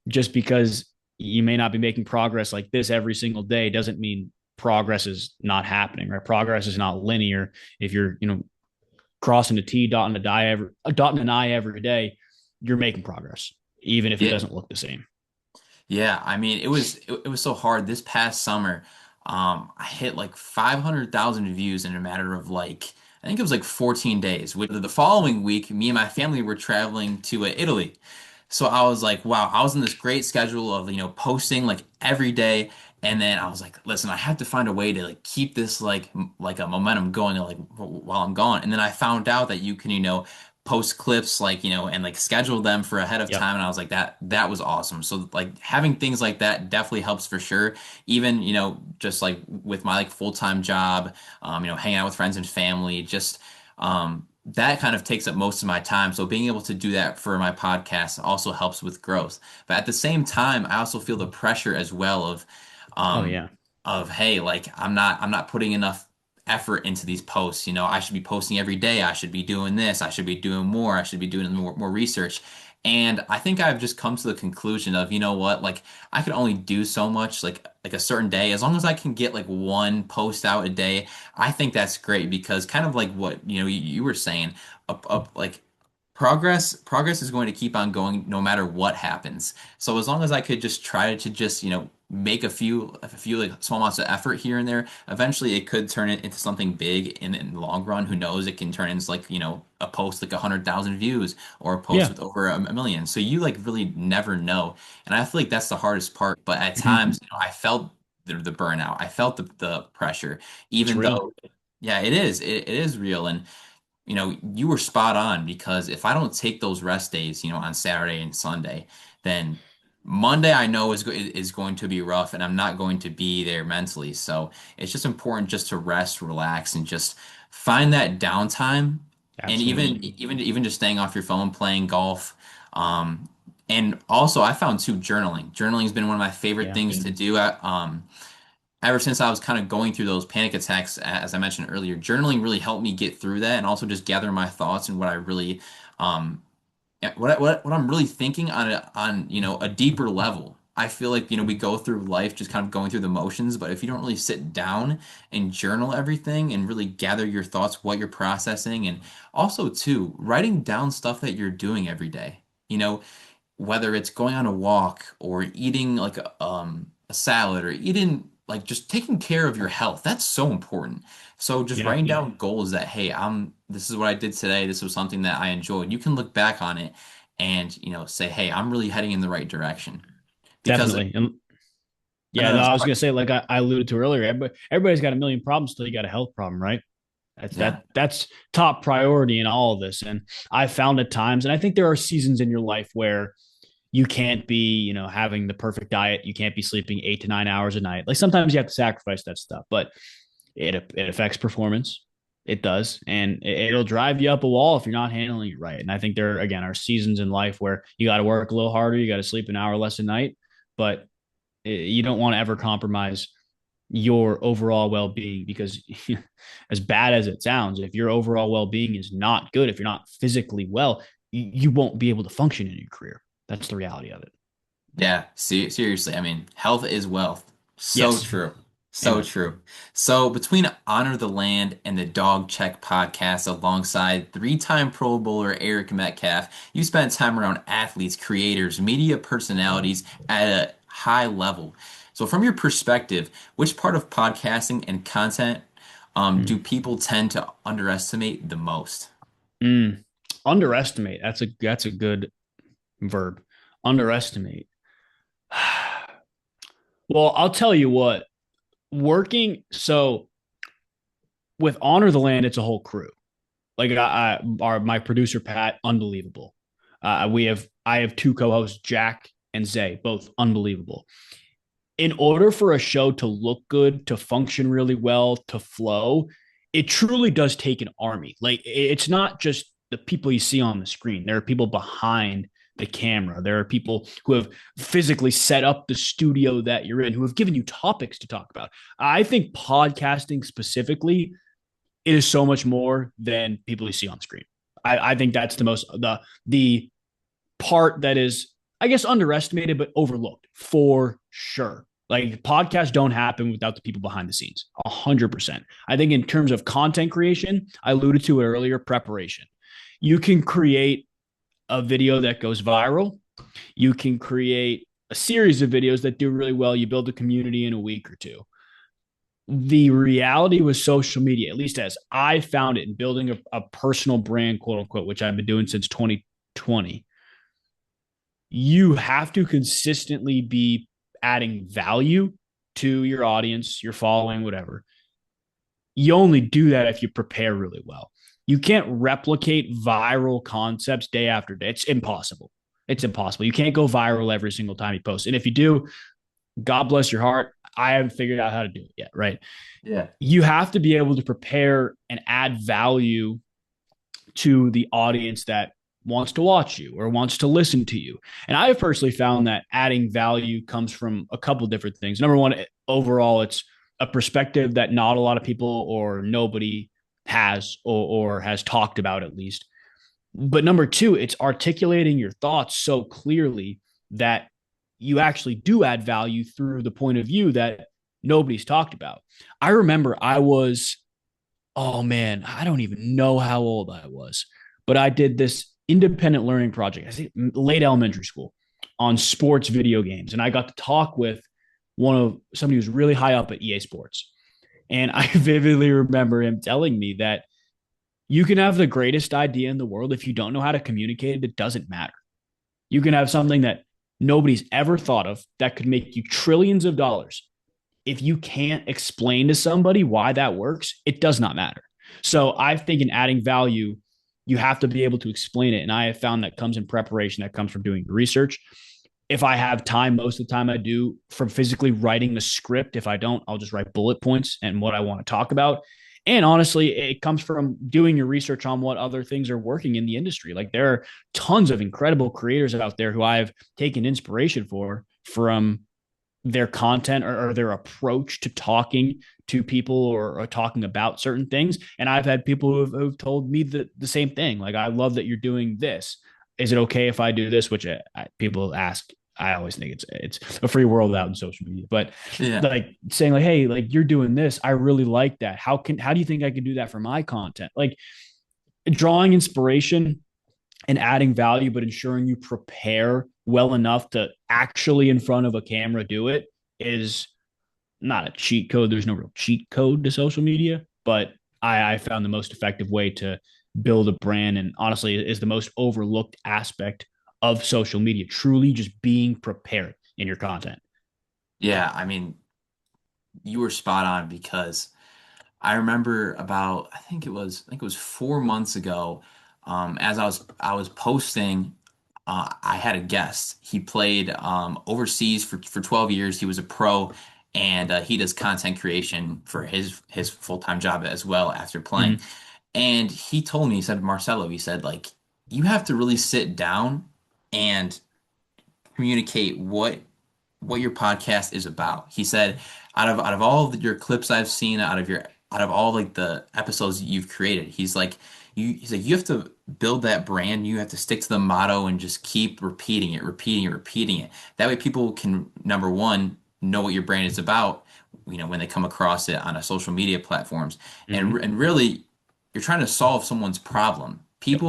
just because you may not be making progress like this every single day doesn't mean progress is not happening, right? Progress is not linear. If you're, crossing a T, dotting an I every day, you're making progress, even if it Yeah. doesn't look the same. Yeah, I mean, it was so hard this past summer. I hit like 500,000 views in a matter of like I think it was like 14 days. With the following week, me and my family were traveling to Italy. So I was like, wow, I was in this great schedule of, posting like every day. And then I was like, listen, I have to find a way to like keep this like a momentum going like while I'm gone. And then I found out that you can, post clips like, and like schedule them for ahead of Yep. time. And I was like, that was awesome. So like having things like that definitely helps for sure. Even, just like with my like full-time job, hanging out with friends and family, just that kind of takes up most of my time. So being able to do that for my podcast also helps with growth. But at the same time, I also feel the pressure as well Oh um yeah. hey, like I'm not putting enough effort into these posts. I should be posting every day. I should be doing this. I should be doing more. I should be doing more research. And I think I've just come to the conclusion of, you know what, like I could only do so much like a certain day. As long as I can get like one post out a day, I think that's great because kind of like what, you were saying, like progress is going to keep on going no matter what happens. So as long as I could just try to just, make a few like small amounts of effort here and there, eventually it could turn it into something big in the long run. Who knows? It can turn into like, a post like 100,000 views or a post Yeah. with over a million. So you like really never know. And I feel like that's the hardest part. But at times, I felt the burnout. I felt the pressure, It's even real. though, yeah, it is real. And you were spot on because if I don't take those rest days, on Saturday and Sunday, then Monday I know is going to be rough and I'm not going to be there mentally. So it's just important just to rest, relax, and just find that downtime. And Absolutely. even just staying off your phone, playing golf. And also I found too journaling. Journaling has been one of my favorite Yeah. things to do. Ever since I was kind of going through those panic attacks, as I mentioned earlier, journaling really helped me get through that and also just gather my thoughts and what I really, yeah, what I'm really thinking on a deeper level. I feel like we go through life just kind of going through the motions, but if you don't really sit down and journal everything and really gather your thoughts, what you're processing, and also too writing down stuff that you're doing every day. You know, whether it's going on a walk or eating like a salad or eating like just taking care of your health. That's so important. So just Yeah. writing down goals that, hey, this is what I did today. This was something that I enjoyed. You can look back on it and, say, hey, I'm really heading in the right direction. Because Definitely. And yeah, no, another I was part, gonna say, like I alluded to earlier, everybody's got a million problems till you got a health problem, right? That's yeah. that's top priority in all of this. And I found at times, and I think there are seasons in your life where you can't be, having the perfect diet. You can't be sleeping 8 to 9 hours a night. Like sometimes you have to sacrifice that stuff, but it affects performance. It does, and it'll drive you up a wall if you're not handling it right. And I think there again are seasons in life where you got to work a little harder. You got to sleep an hour less a night, but you don't want to ever compromise your overall well-being because as bad as it sounds, if your overall well-being is not good, if you're not physically well, you won't be able to function in your career. That's the reality of it. Yeah, seriously. I mean, health is wealth. So Yes. true. So Amen. true. So between Honor the Land and the Dawg Check Podcast alongside three-time Pro Bowler Eric Metcalf, you spent time around athletes, creators, media personalities at a high level. So from your perspective, which part of podcasting and content do Mm. people tend to underestimate the most? Mm. Underestimate. That's a good verb. Underestimate. Well, I'll tell you what. Working so with Honor the Land, it's a whole crew. Like my producer Pat, unbelievable. I have two co-hosts, Jack and Zay, both unbelievable. In order for a show to look good, to function really well, to flow, it truly does take an army. Like it's not just the people you see on the screen. There are people behind the camera. There are people who have physically set up the studio that you're in, who have given you topics to talk about. I think podcasting specifically is so much more than people you see on screen. I think that's the part that is, I guess, underestimated but overlooked for sure. Like podcasts don't happen without the people behind the scenes. 100%. I think in terms of content creation, I alluded to it earlier, preparation. You can create a video that goes viral. You can create a series of videos that do really well. You build a community in a week or two. The reality with social media, at least as I found it in building a personal brand, quote unquote, which I've been doing since 2020, you have to consistently be adding value to your audience, your following, whatever, you only do that if you prepare really well. You can't replicate viral concepts day after day. It's impossible. It's impossible. You can't go viral every single time you post. And if you do, God bless your heart. I haven't figured out how to do it yet, right? Yeah. You have to be able to prepare and add value to the audience that wants to watch you or wants to listen to you. And I've personally found that adding value comes from a couple different things. Number one, overall, it's a perspective that not a lot of people or nobody has or has talked about at least. But number two, it's articulating your thoughts so clearly that you actually do add value through the point of view that nobody's talked about. I remember oh man, I don't even know how old I was, but I did this independent learning project, I think late elementary school, on sports video games. And I got to talk with somebody who's really high up at EA Sports. And I vividly remember him telling me that you can have the greatest idea in the world. If you don't know how to communicate it, it doesn't matter. You can have something that nobody's ever thought of that could make you trillions of dollars. If you can't explain to somebody why that works, it does not matter. So I think in adding value, you have to be able to explain it. And I have found that comes in preparation, that comes from doing research. If I have time, most of the time I do, from physically writing the script. If I don't, I'll just write bullet points and what I want to talk about. And honestly, it comes from doing your research on what other things are working in the industry. Like there are tons of incredible creators out there who I've taken inspiration from their content or their approach to talking to people or talking about certain things. And I've had people who've told me the same thing. Like, I love that you're doing this. Is it okay if I do this? Which people ask. I always think it's a free world out in social media, but Yeah. like saying like, hey, like you're doing this. I really like that. How do you think I can do that for my content? Like drawing inspiration and adding value, but ensuring you prepare well enough to actually in front of a camera do it is not a cheat code. There's no real cheat code to social media, but I found the most effective way to build a brand, and honestly is the most overlooked aspect of social media, truly just being prepared in your content. Yeah, I mean, you were spot on because I remember I think it was 4 months ago, as I was posting, I had a guest. He played overseas for 12 years. He was a pro, and he does content creation for his full-time job as well after playing. Mm-hmm. And he told me, he said, Marcelo, he said, like, you have to really sit down and communicate what your podcast is about. He said, out of all of your clips I've seen, out of all like the episodes you've created, he's like you have to build that brand. You have to stick to the motto and just keep repeating it, repeating it, repeating it. That way people can, number one, know what your brand is about, when they come across it on a social media platforms. Mm-hmm. And really you're trying to solve someone's problem. Yep.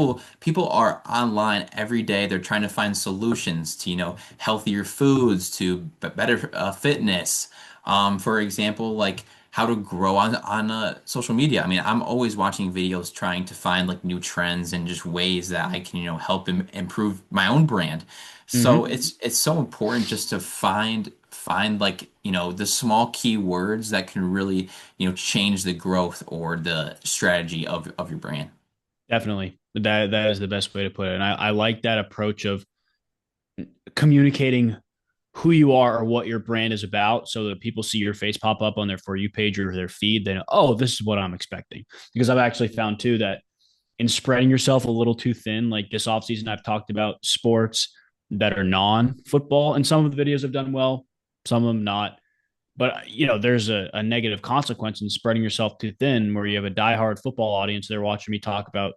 People are online every day. They're trying to find solutions to, healthier foods, to better fitness. For example, like how to grow on social media. I mean, I'm always watching videos trying to find like new trends and just ways that I can, help improve my own brand. So Mm-hmm. it's so important just to find like, the small keywords that can really, change the growth or the strategy of your brand. Definitely. That is the best way to put it. And I like that approach of communicating who you are or what your brand is about so that people see your face pop up on their For You page or their feed. Then, oh, this is what I'm expecting. Because I've actually found too that in spreading yourself a little too thin, like this offseason, I've talked about sports that are non-football, and some of the videos have done well, some of them not. But there's a negative consequence in spreading yourself too thin, where you have a diehard football audience. They're watching me talk about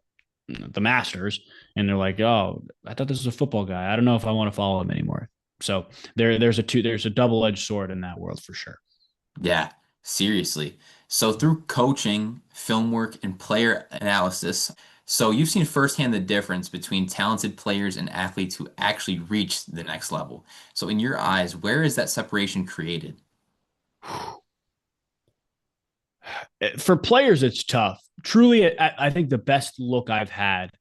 the Masters, and they're like, "Oh, I thought this was a football guy. I don't know if I want to follow him anymore." So there's a double-edged sword in that world for sure. Yeah, seriously. So through coaching, film work, and player analysis, so you've seen firsthand the difference between talented players and athletes who actually reach the next level. So in your eyes, where is that separation created? For players, it's tough. Truly, I think the best look I've had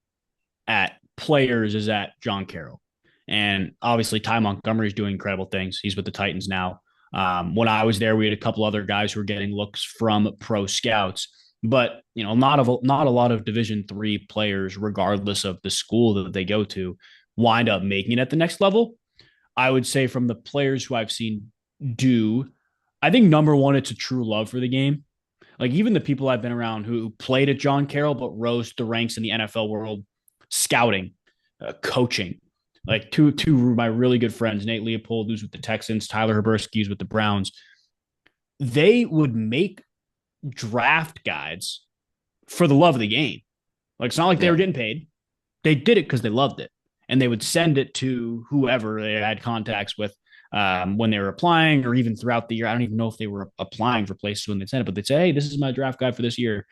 at players is at John Carroll. And obviously, Ty Montgomery is doing incredible things. He's with the Titans now. When I was there, we had a couple other guys who were getting looks from pro scouts, but not a lot of Division III players, regardless of the school that they go to, wind up making it at the next level. I would say from the players who I've seen do, I think number one, it's a true love for the game. Like even the people I've been around who played at John Carroll but rose the ranks in the NFL world, scouting, coaching. Like two of my really good friends, Nate Leopold, who's with the Texans, Tyler Habursky's with the Browns. They would make draft guides for the love of the game. Like it's not like they were Yeah. getting paid. They did it because they loved it, and they would send it to whoever they had contacts with when they were applying, or even throughout the year. I don't even know if they were applying for places when they sent it, but they'd say, "Hey, this is my draft guide for this year."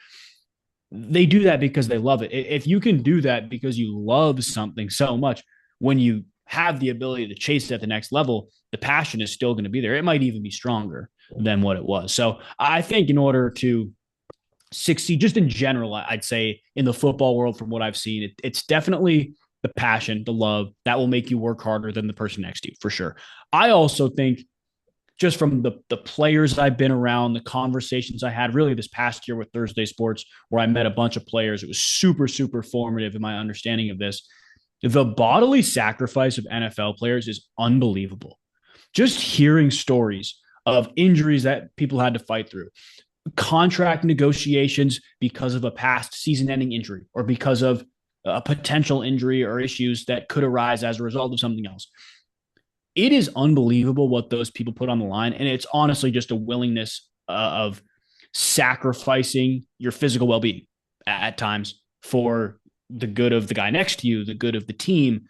They do that because they love it. If you can do that because you love something so much, when you have the ability to chase it at the next level, the passion is still going to be there. It might even be stronger than what it was. So I think in order to succeed, just in general, I'd say in the football world, from what I've seen, it's definitely the passion, the love that will make you work harder than the person next to you for sure. I also think just from the players I've been around, the conversations I had really this past year with Thursday Sports, where I met a bunch of players, it was super, super formative in my understanding of this. The bodily sacrifice of NFL players is unbelievable. Just hearing stories of injuries that people had to fight through, contract negotiations because of a past season ending injury or because of a potential injury or issues that could arise as a result of something else. It is unbelievable what those people put on the line. And it's honestly just a willingness of sacrificing your physical well being at times for the good of the guy next to you, the good of the team.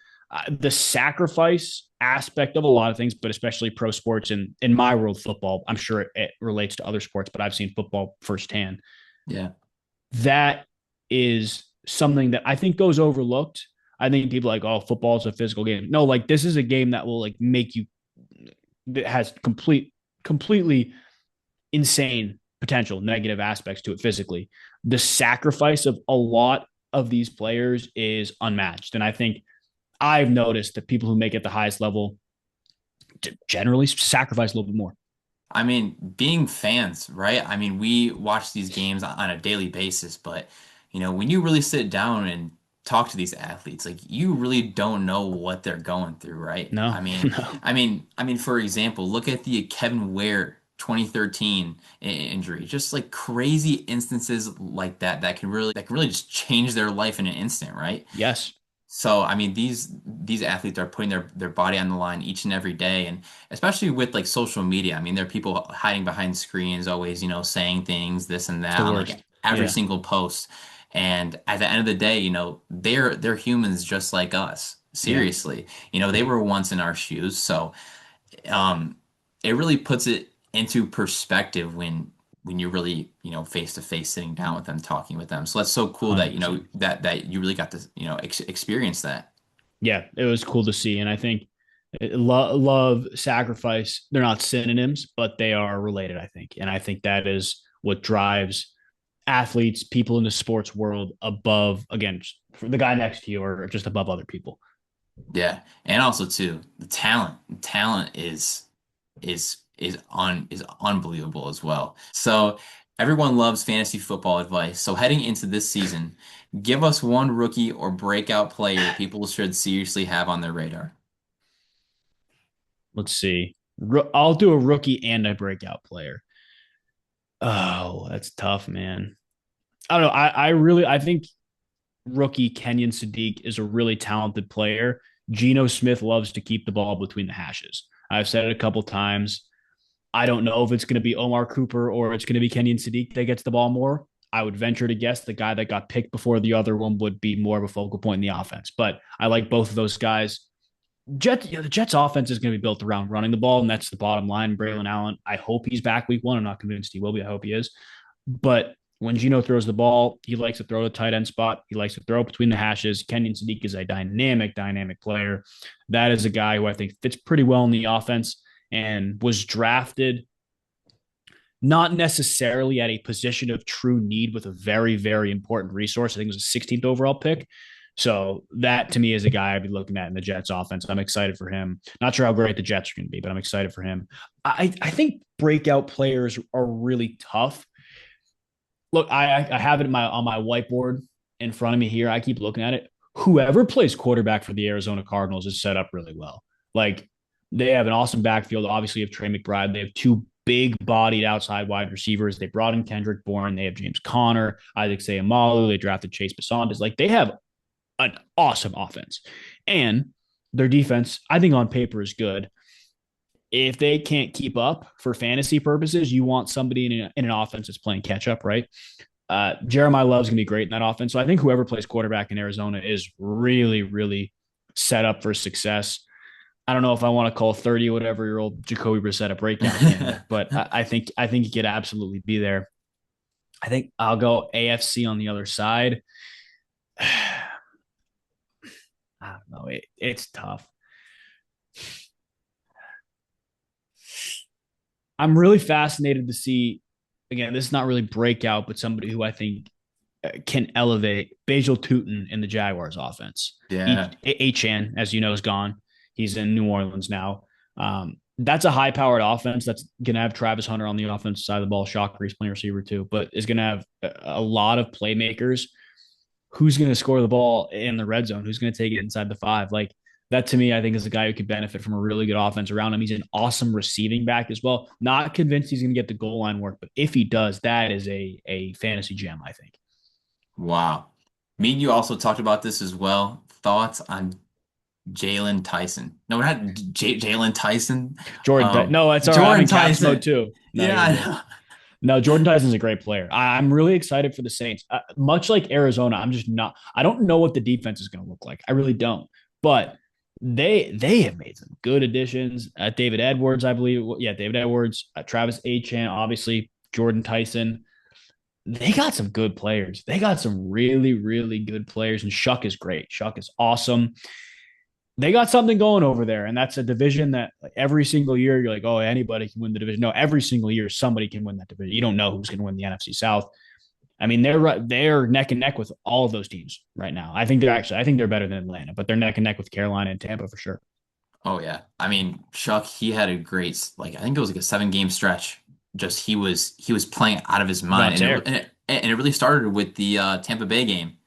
The sacrifice aspect of a lot of things, but especially pro sports and in my world, football. I'm sure it relates to other sports, but I've seen football firsthand. Yeah. That is something that I think goes overlooked. I think people are like, oh, football is a physical game. No, like this is a game that will like make you, that has completely insane potential negative aspects to it physically. The sacrifice of a lot of these players is unmatched. And I think I've noticed that people who make it the highest level generally sacrifice a little bit more. I mean, being fans, right? I mean, we watch these games on a daily basis, but when you really sit down and talk to these athletes, like you really don't know what they're going through, right? No, I mean, no. for example, look at the Kevin Ware 2013 injury. Just like crazy instances like that can really just change their life in an instant, right? Yes. So, I mean, these athletes are putting their body on the line each and every day, and especially with like social media. I mean, there are people hiding behind screens, always, saying things, this and It's that the on worst. like every Yeah. single post. And at the end of the day, they're humans just like us. Yeah. Seriously. They were once in our shoes. So, um, it really puts it into perspective when you're really, face to face sitting down with them, talking with them. So that's so cool that, 100%. that you really got to, experience that. Yeah. It was cool to see. And I think love, sacrifice, they're not synonyms, but they are related, I think. And I think that is what drives athletes, people in the sports world above, again, the guy next to you or just above other people. Yeah. And also too, the talent. Talent is unbelievable as well. So everyone loves fantasy football advice. So heading into this season, give us one rookie or breakout player people should seriously have on their radar. Let's see. I'll do a rookie and a breakout player. Oh, that's tough, man. I don't know. I think rookie Kenyon Sadiq is a really talented player. Geno Smith loves to keep the ball between the hashes. I've said it a couple times. I don't know if it's going to be Omar Cooper or it's going to be Kenyon Sadiq that gets the ball more. I would venture to guess the guy that got picked before the other one would be more of a focal point in the offense. But I like both of those guys. The Jets offense is going to be built around running the ball, and that's the bottom line. Braylon Allen, I hope he's back week one. I'm not convinced he will be. I hope he is. But when Geno throws the ball, he likes to throw the tight end spot. He likes to throw between the hashes. Kenyon Sadiq is a dynamic player. That is a guy who I think fits pretty well in the offense and was drafted not necessarily at a position of true need with a very, very important resource. I think it was a 16th overall pick, So that to me is a guy I'd be looking at in the Jets offense. I'm excited for him. Not sure how great the Jets are going to be, but I'm excited for him. I think breakout players are really tough. Look, I have it on my whiteboard in front of me here. I keep looking at it. Whoever plays quarterback for the Arizona Cardinals is set up really well. Like they have an awesome backfield. Obviously, you have Trey McBride. They have two big bodied outside wide receivers. They brought in Kendrick Bourne. They have James Conner, Isaac Seumalo. They drafted Chase Bisontis. Like they have an awesome offense. And their defense, I think on paper is good. If they can't keep up for fantasy purposes, you want somebody in an offense that's playing catch up, right? Jeremiah Love's going to be great in that offense. So I think whoever plays quarterback in Arizona is really, really set up for success. I don't know if I want to call 30 whatever year old Jacoby Brissett a breakout candidate, but I think he could absolutely be there. I think I'll go AFC on the other side. I don't know. It's tough. I'm really fascinated to see. Again, this is not really breakout, but somebody who I think can elevate Bajal Tutin in the Jaguars offense. Yeah. Achan, as you know, is gone. He's in New Orleans now. That's a high-powered offense that's going to have Travis Hunter on the offensive side of the ball. Shocker, he's playing receiver too, but is going to have a lot of playmakers. Who's going to score the ball in the red zone? Who's going to take it inside the five? Like that to me, I think is a guy who could benefit from a really good offense around him. He's an awesome receiving back as well. Not convinced he's going to get the goal line work, but if he does, that is a fantasy gem, I think. Wow. Me and you also talked about this as well. Thoughts on Jalen Tyson? No, not Jalen Tyson. No, it's all right. I'm Jordan in caps mode Tyson. too. No, Yeah, you're I good. know. No, Jordan Tyson's a great player. I'm really excited for the Saints. Much like Arizona, I'm just not. I don't know what the defense is going to look like. I really don't. But they have made some good additions. David Edwards, I believe. Yeah, David Edwards, Travis Achan, obviously Jordan Tyson. They got some good players. They got some really, really good players. And Shuck is great. Shuck is awesome. They got something going over there, and that's a division that like, every single year you're like, oh, anybody can win the division. No, every single year somebody can win that division. You don't know who's going to win the NFC South. I mean, they're neck and neck with all of those teams right now. I think they're better than Atlanta, but they're neck and neck with Carolina and Tampa for sure. Oh yeah. I mean, Chuck, he had a great like I think it was like a 7 game stretch. Just he was playing out of his He's on a mind, tear. and it really started with the Tampa Bay game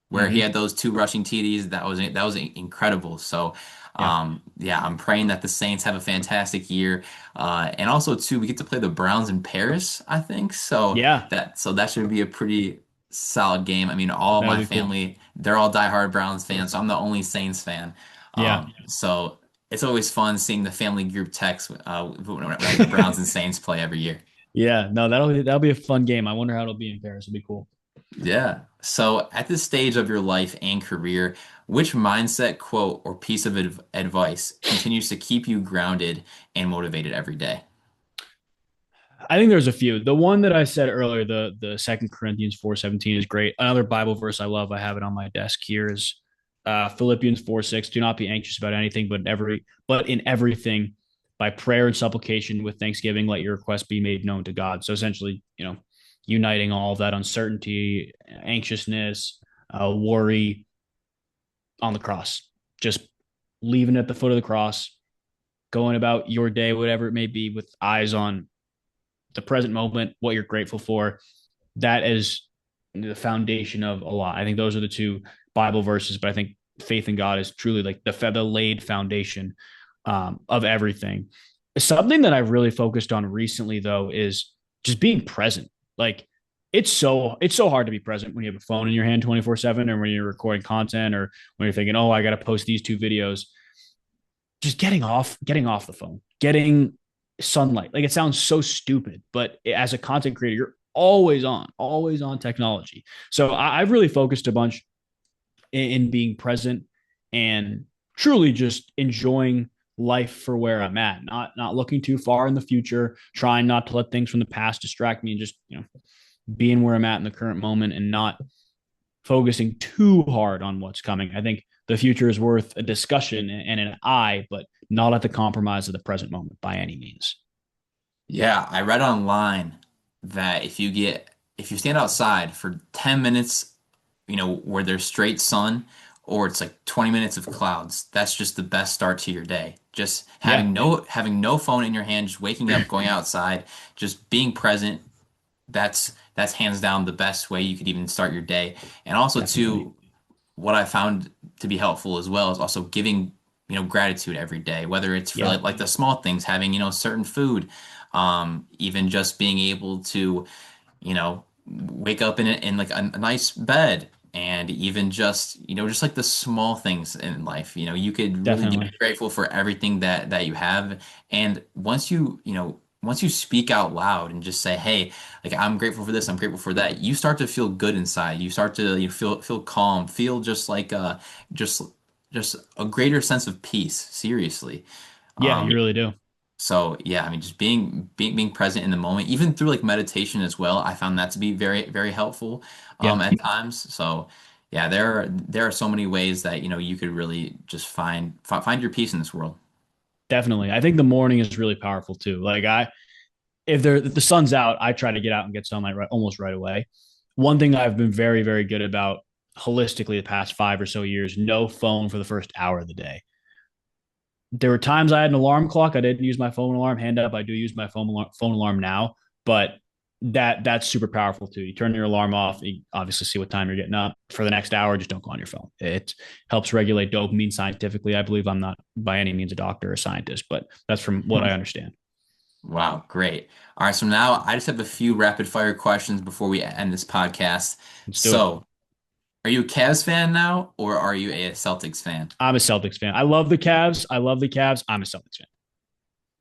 where he Mm-hmm. had those two rushing TDs. That was incredible. So, Yeah, yeah, I'm praying that the Saints have a fantastic year, and also too we get to play the Browns in Paris. I think so yeah, that should be a pretty solid game. I mean, all of that'll my be cool. they're all diehard Browns fans, so I'm the only Saints fan. Yeah, So it's always fun seeing the family group text when the Browns and Saints play every year. yeah. No, that'll be a fun game. I wonder how it'll be in Paris. It'll be cool. Yeah. So at this stage of your life and career, which mindset, quote, or piece of advice continues to keep you grounded and motivated every day? I think there's a few. The one that I said earlier, the Second Corinthians 4:17 is great. Another Bible verse I love, I have it on my desk here, is Philippians 4:6. Do not be anxious about anything, but in everything, by prayer and supplication with thanksgiving, let your requests be made known to God. So essentially, uniting all of that uncertainty, anxiousness, worry on the cross, just leaving it at the foot of the cross, going about your day, whatever it may be, with eyes on the present moment, what you're grateful for. That is the foundation of a lot. I think those are the two Bible verses, but I think faith in God is truly like the laid foundation of everything. Something that I've really focused on recently, though, is just being present. Like it's so hard to be present when you have a phone in your hand 24/7, or when you're recording content, or when you're thinking, oh, I got to post these two videos. Just getting off the phone, getting sunlight. Like it sounds so stupid, but as a content creator, you're always on technology. So I've really focused a bunch in being present and truly just enjoying life for where I'm at, not looking too far in the future, trying not to let things from the past distract me, and just being where I'm at in the current moment and not focusing too hard on what's coming. I think the future is worth a discussion and an eye, but not at the compromise of the present moment by any means. Yeah, I read online that if you stand outside for 10 minutes, where there's straight sun, or it's like 20 minutes of clouds. That's just the best start to your day. Just Yeah, having no phone in your hand, just waking up, going outside, just being present. That's hands down the best way you could even start your day. And also definitely. too, what I found to be helpful as well is also giving, gratitude every day, whether it's for Yeah. like the small things, having, certain food, even just being able to, wake up in like a nice bed. And even just like the small things in life, you could really be Definitely. grateful for everything that you have. And once you speak out loud and just say, "Hey, like I'm grateful for this, I'm grateful for that," you start to feel good inside. You start to feel calm, feel just like just just a greater sense of peace. Seriously. Yeah, Um, you really do. so yeah, I mean, just being present in the moment, even through like meditation as well, I found that to be very very helpful Yeah, at times. So yeah, there are so many ways that you could really just find your peace in this world. definitely. I think the morning is really powerful too. Like if the sun's out, I try to get out and get sunlight almost right away. One thing I've been very, very good about holistically the past 5 or so years, no phone for the first hour of the day. There were times I had an alarm clock. I didn't use my phone alarm. Hand up, I do use my phone alarm now, but that's super powerful too. You turn your alarm off. You obviously see what time you're getting up for the next hour. Just don't go on your phone. It helps regulate dopamine scientifically. I believe I'm not by any means a doctor or a scientist, but that's from what I understand. Wow, great. All right, so now I just have a few rapid fire questions before we end this podcast. Let's do it. So, are you a Cavs fan now, or are you a Celtics fan? I'm a Celtics fan. I love the Cavs. I love the Cavs. I'm a Celtics fan.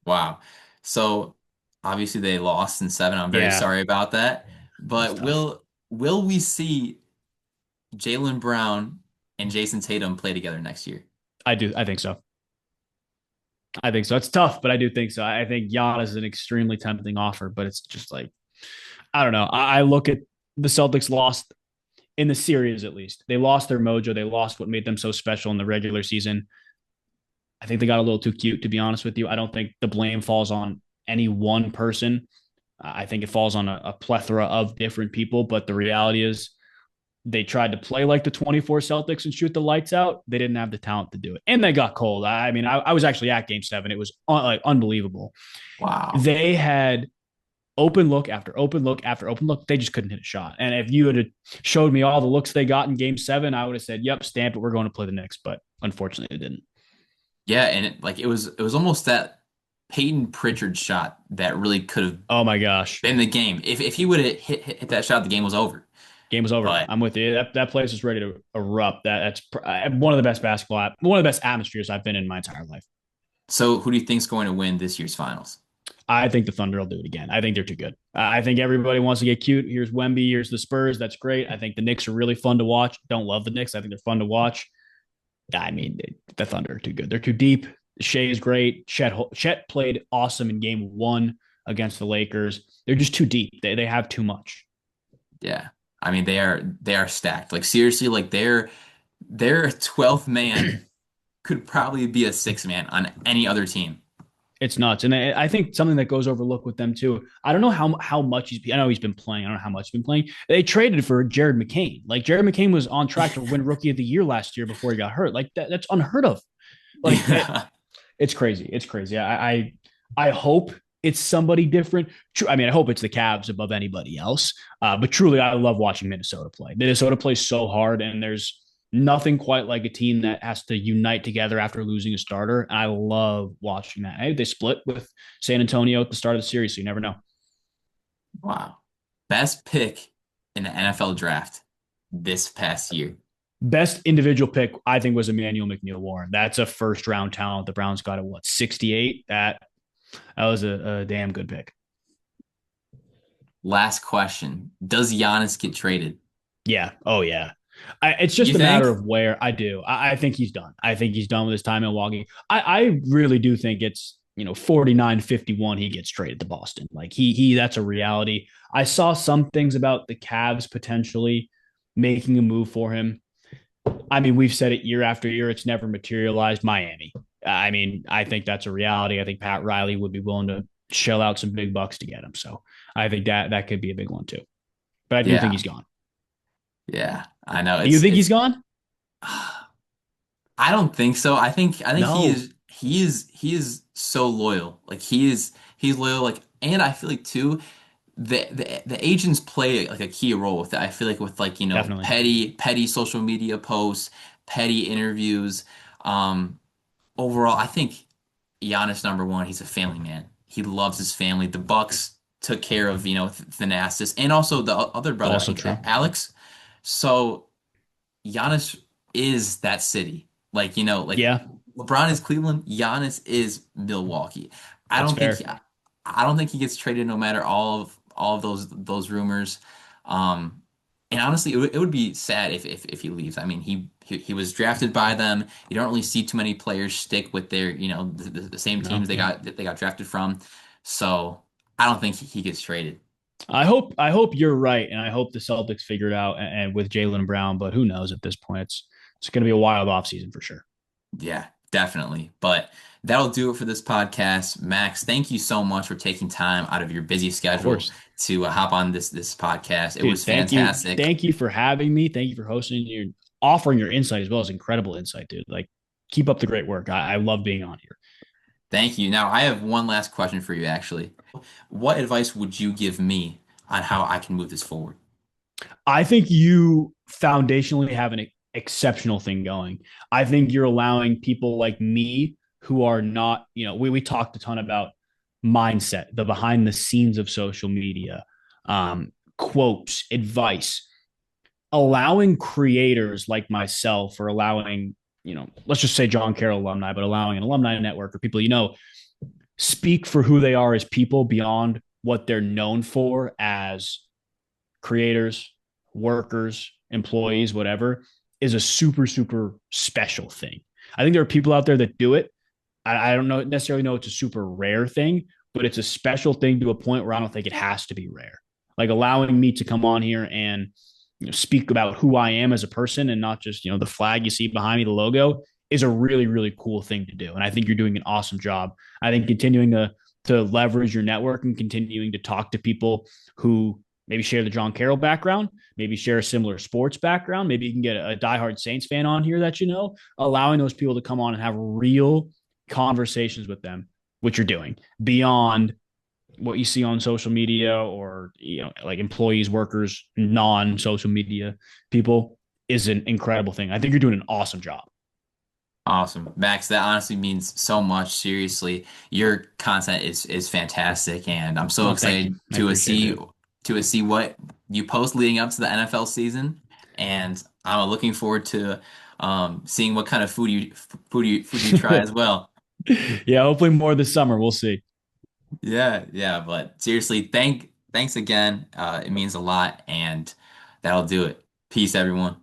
Wow. So, obviously they lost in seven. I'm very Yeah, sorry about that. it's But tough. will we see Jaylen Brown and Jason Tatum play together next year? I do. I think so. I think so. It's tough, but I do think so. I think Giannis is an extremely tempting offer, but it's just like I don't know. I look at the Celtics lost in the series at least. They lost their mojo. They lost what made them so special in the regular season. I think they got a little too cute, to be honest with you. I don't think the blame falls on any one person. I think it falls on a plethora of different people. But the reality is, they tried to play like the 24 Celtics and shoot the lights out. They didn't have the talent to do it. And they got cold. I mean, I was actually at game seven. It was like unbelievable. Wow. They had open look after open look after open look. They just couldn't hit a shot. And if you had showed me all the looks they got in game seven, I would have said, yep, stamp it. We're going to play the Knicks. But unfortunately, it didn't. Yeah, and it was almost that Peyton Pritchard shot that really could have Oh my gosh. been the game. If he would have hit that shot, the game was over. Game was over. But I'm with you. That place was ready to erupt. That's one of the best basketball, one of the best atmospheres I've been in my entire life. so who do you think's going to win this year's finals? I think the Thunder will do it again. I think they're too good. I think everybody wants to get cute. Here's Wemby. Here's the Spurs. That's great. I think the Knicks are really fun to watch. Don't love the Knicks. I think they're fun to watch. I mean, the Thunder are too good. They're too deep. Shea is great. Chet played awesome in game one against the Lakers. They're just too deep. They have too much. Yeah. I mean they are stacked. Like seriously, like their 12th man could probably be a six man on any other team. It's nuts. And I think something that goes overlooked with them too. I don't know how much I know he's been playing. I don't know how much he's been playing. They traded for Jared McCain. Like Jared McCain was on track to win Rookie of the Year last year before he got hurt. Like that's unheard of. Like Yeah. it's crazy. It's crazy. I hope it's somebody different. I mean, I hope it's the Cavs above anybody else. But truly, I love watching Minnesota play. Minnesota plays so hard, and there's nothing quite like a team that has to unite together after losing a starter. And I love watching that. Hey, they split with San Antonio at the start of the series, so you never know. Wow. Best pick in the NFL draft this past year. Best individual pick, I think, was Emmanuel McNeil Warren. That's a first round talent. The Browns got at what, 68? That was a damn good pick. Last question. Does Giannis get traded? Yeah. Oh, yeah. It's You just a matter think? of where I do. I think he's done. I think he's done with his time in Milwaukee. I really do think it's 49-51 he gets traded to Boston. Like he that's a reality. I saw some things about the Cavs potentially making a move for him. I mean, we've said it year after year. It's never materialized. Miami. I mean, I think that's a reality. I think Pat Riley would be willing to shell out some big bucks to get him. So I think that could be a big one too. But I do think Yeah. he's gone. Yeah. I know You it's think he's it's gone? I don't think so. I think No, he is so loyal. Like he's loyal. Like, and I feel like too, the agents play like a key role with it. I feel like with like, definitely. petty social media posts, petty interviews. Um, Overall, I think Giannis number one. He's a family man. He loves his family. The Bucks took care of Thanasis and also the other brother. I Also think true. Alex. So Giannis is that city. Like Yeah, LeBron is Cleveland, Giannis is Milwaukee. I that's don't think fair. I don't think he gets traded no matter all of those rumors. Um, and honestly, it would be sad if he leaves. I mean, he was drafted by them. You don't really see too many players stick with their, the same No, teams they yeah. got drafted from. So I don't think he gets traded. I hope you're right, and I hope the Celtics figure it out and with Jaylen Brown. But who knows at this point? It's going to be a wild offseason for sure. Yeah, definitely. But that'll do it for this podcast. Max, thank you so much for taking time out of your busy Of schedule course, to hop on this podcast. It dude. was fantastic. Thank you for having me. Thank you for hosting. Your offering your insight as well as incredible insight, dude. Like, keep up the great work. I love being on here. Thank you. Now, I have one last question for you, actually. What advice would you give me on how I can move this forward? I think you foundationally have an exceptional thing going. I think you're allowing people like me who are not, we talked a ton about mindset, the behind the scenes of social media, quotes, advice, allowing creators like myself or allowing, let's just say John Carroll alumni, but allowing an alumni network or people, speak for who they are as people beyond what they're known for as creators, workers, employees, whatever, is a super, super special thing. I think there are people out there that do it. I don't necessarily know it's a super rare thing, but it's a special thing to a point where I don't think it has to be rare. Like allowing me to come on here and speak about who I am as a person and not just the flag you see behind me, the logo, is a really really cool thing to do. And I think you're doing an awesome job. I think continuing to leverage your network and continuing to talk to people who maybe share the John Carroll background, maybe share a similar sports background. Maybe you can get a diehard Saints fan on here that allowing those people to come on and have real conversations with them, which you're doing beyond what you see on social media or like employees, workers, non-social media people is an incredible thing. I think you're doing an awesome job. Awesome. Max, that honestly means so much. Seriously, your content is fantastic, and I'm so Oh, thank you. excited I to appreciate it, see dude. what you post leading up to the NFL season, and I'm looking forward to seeing what kind of food you try as well. Yeah, hopefully more this summer. We'll see. Yeah, yeah, but seriously, thanks again. It means a lot, and that'll do it. Peace, everyone.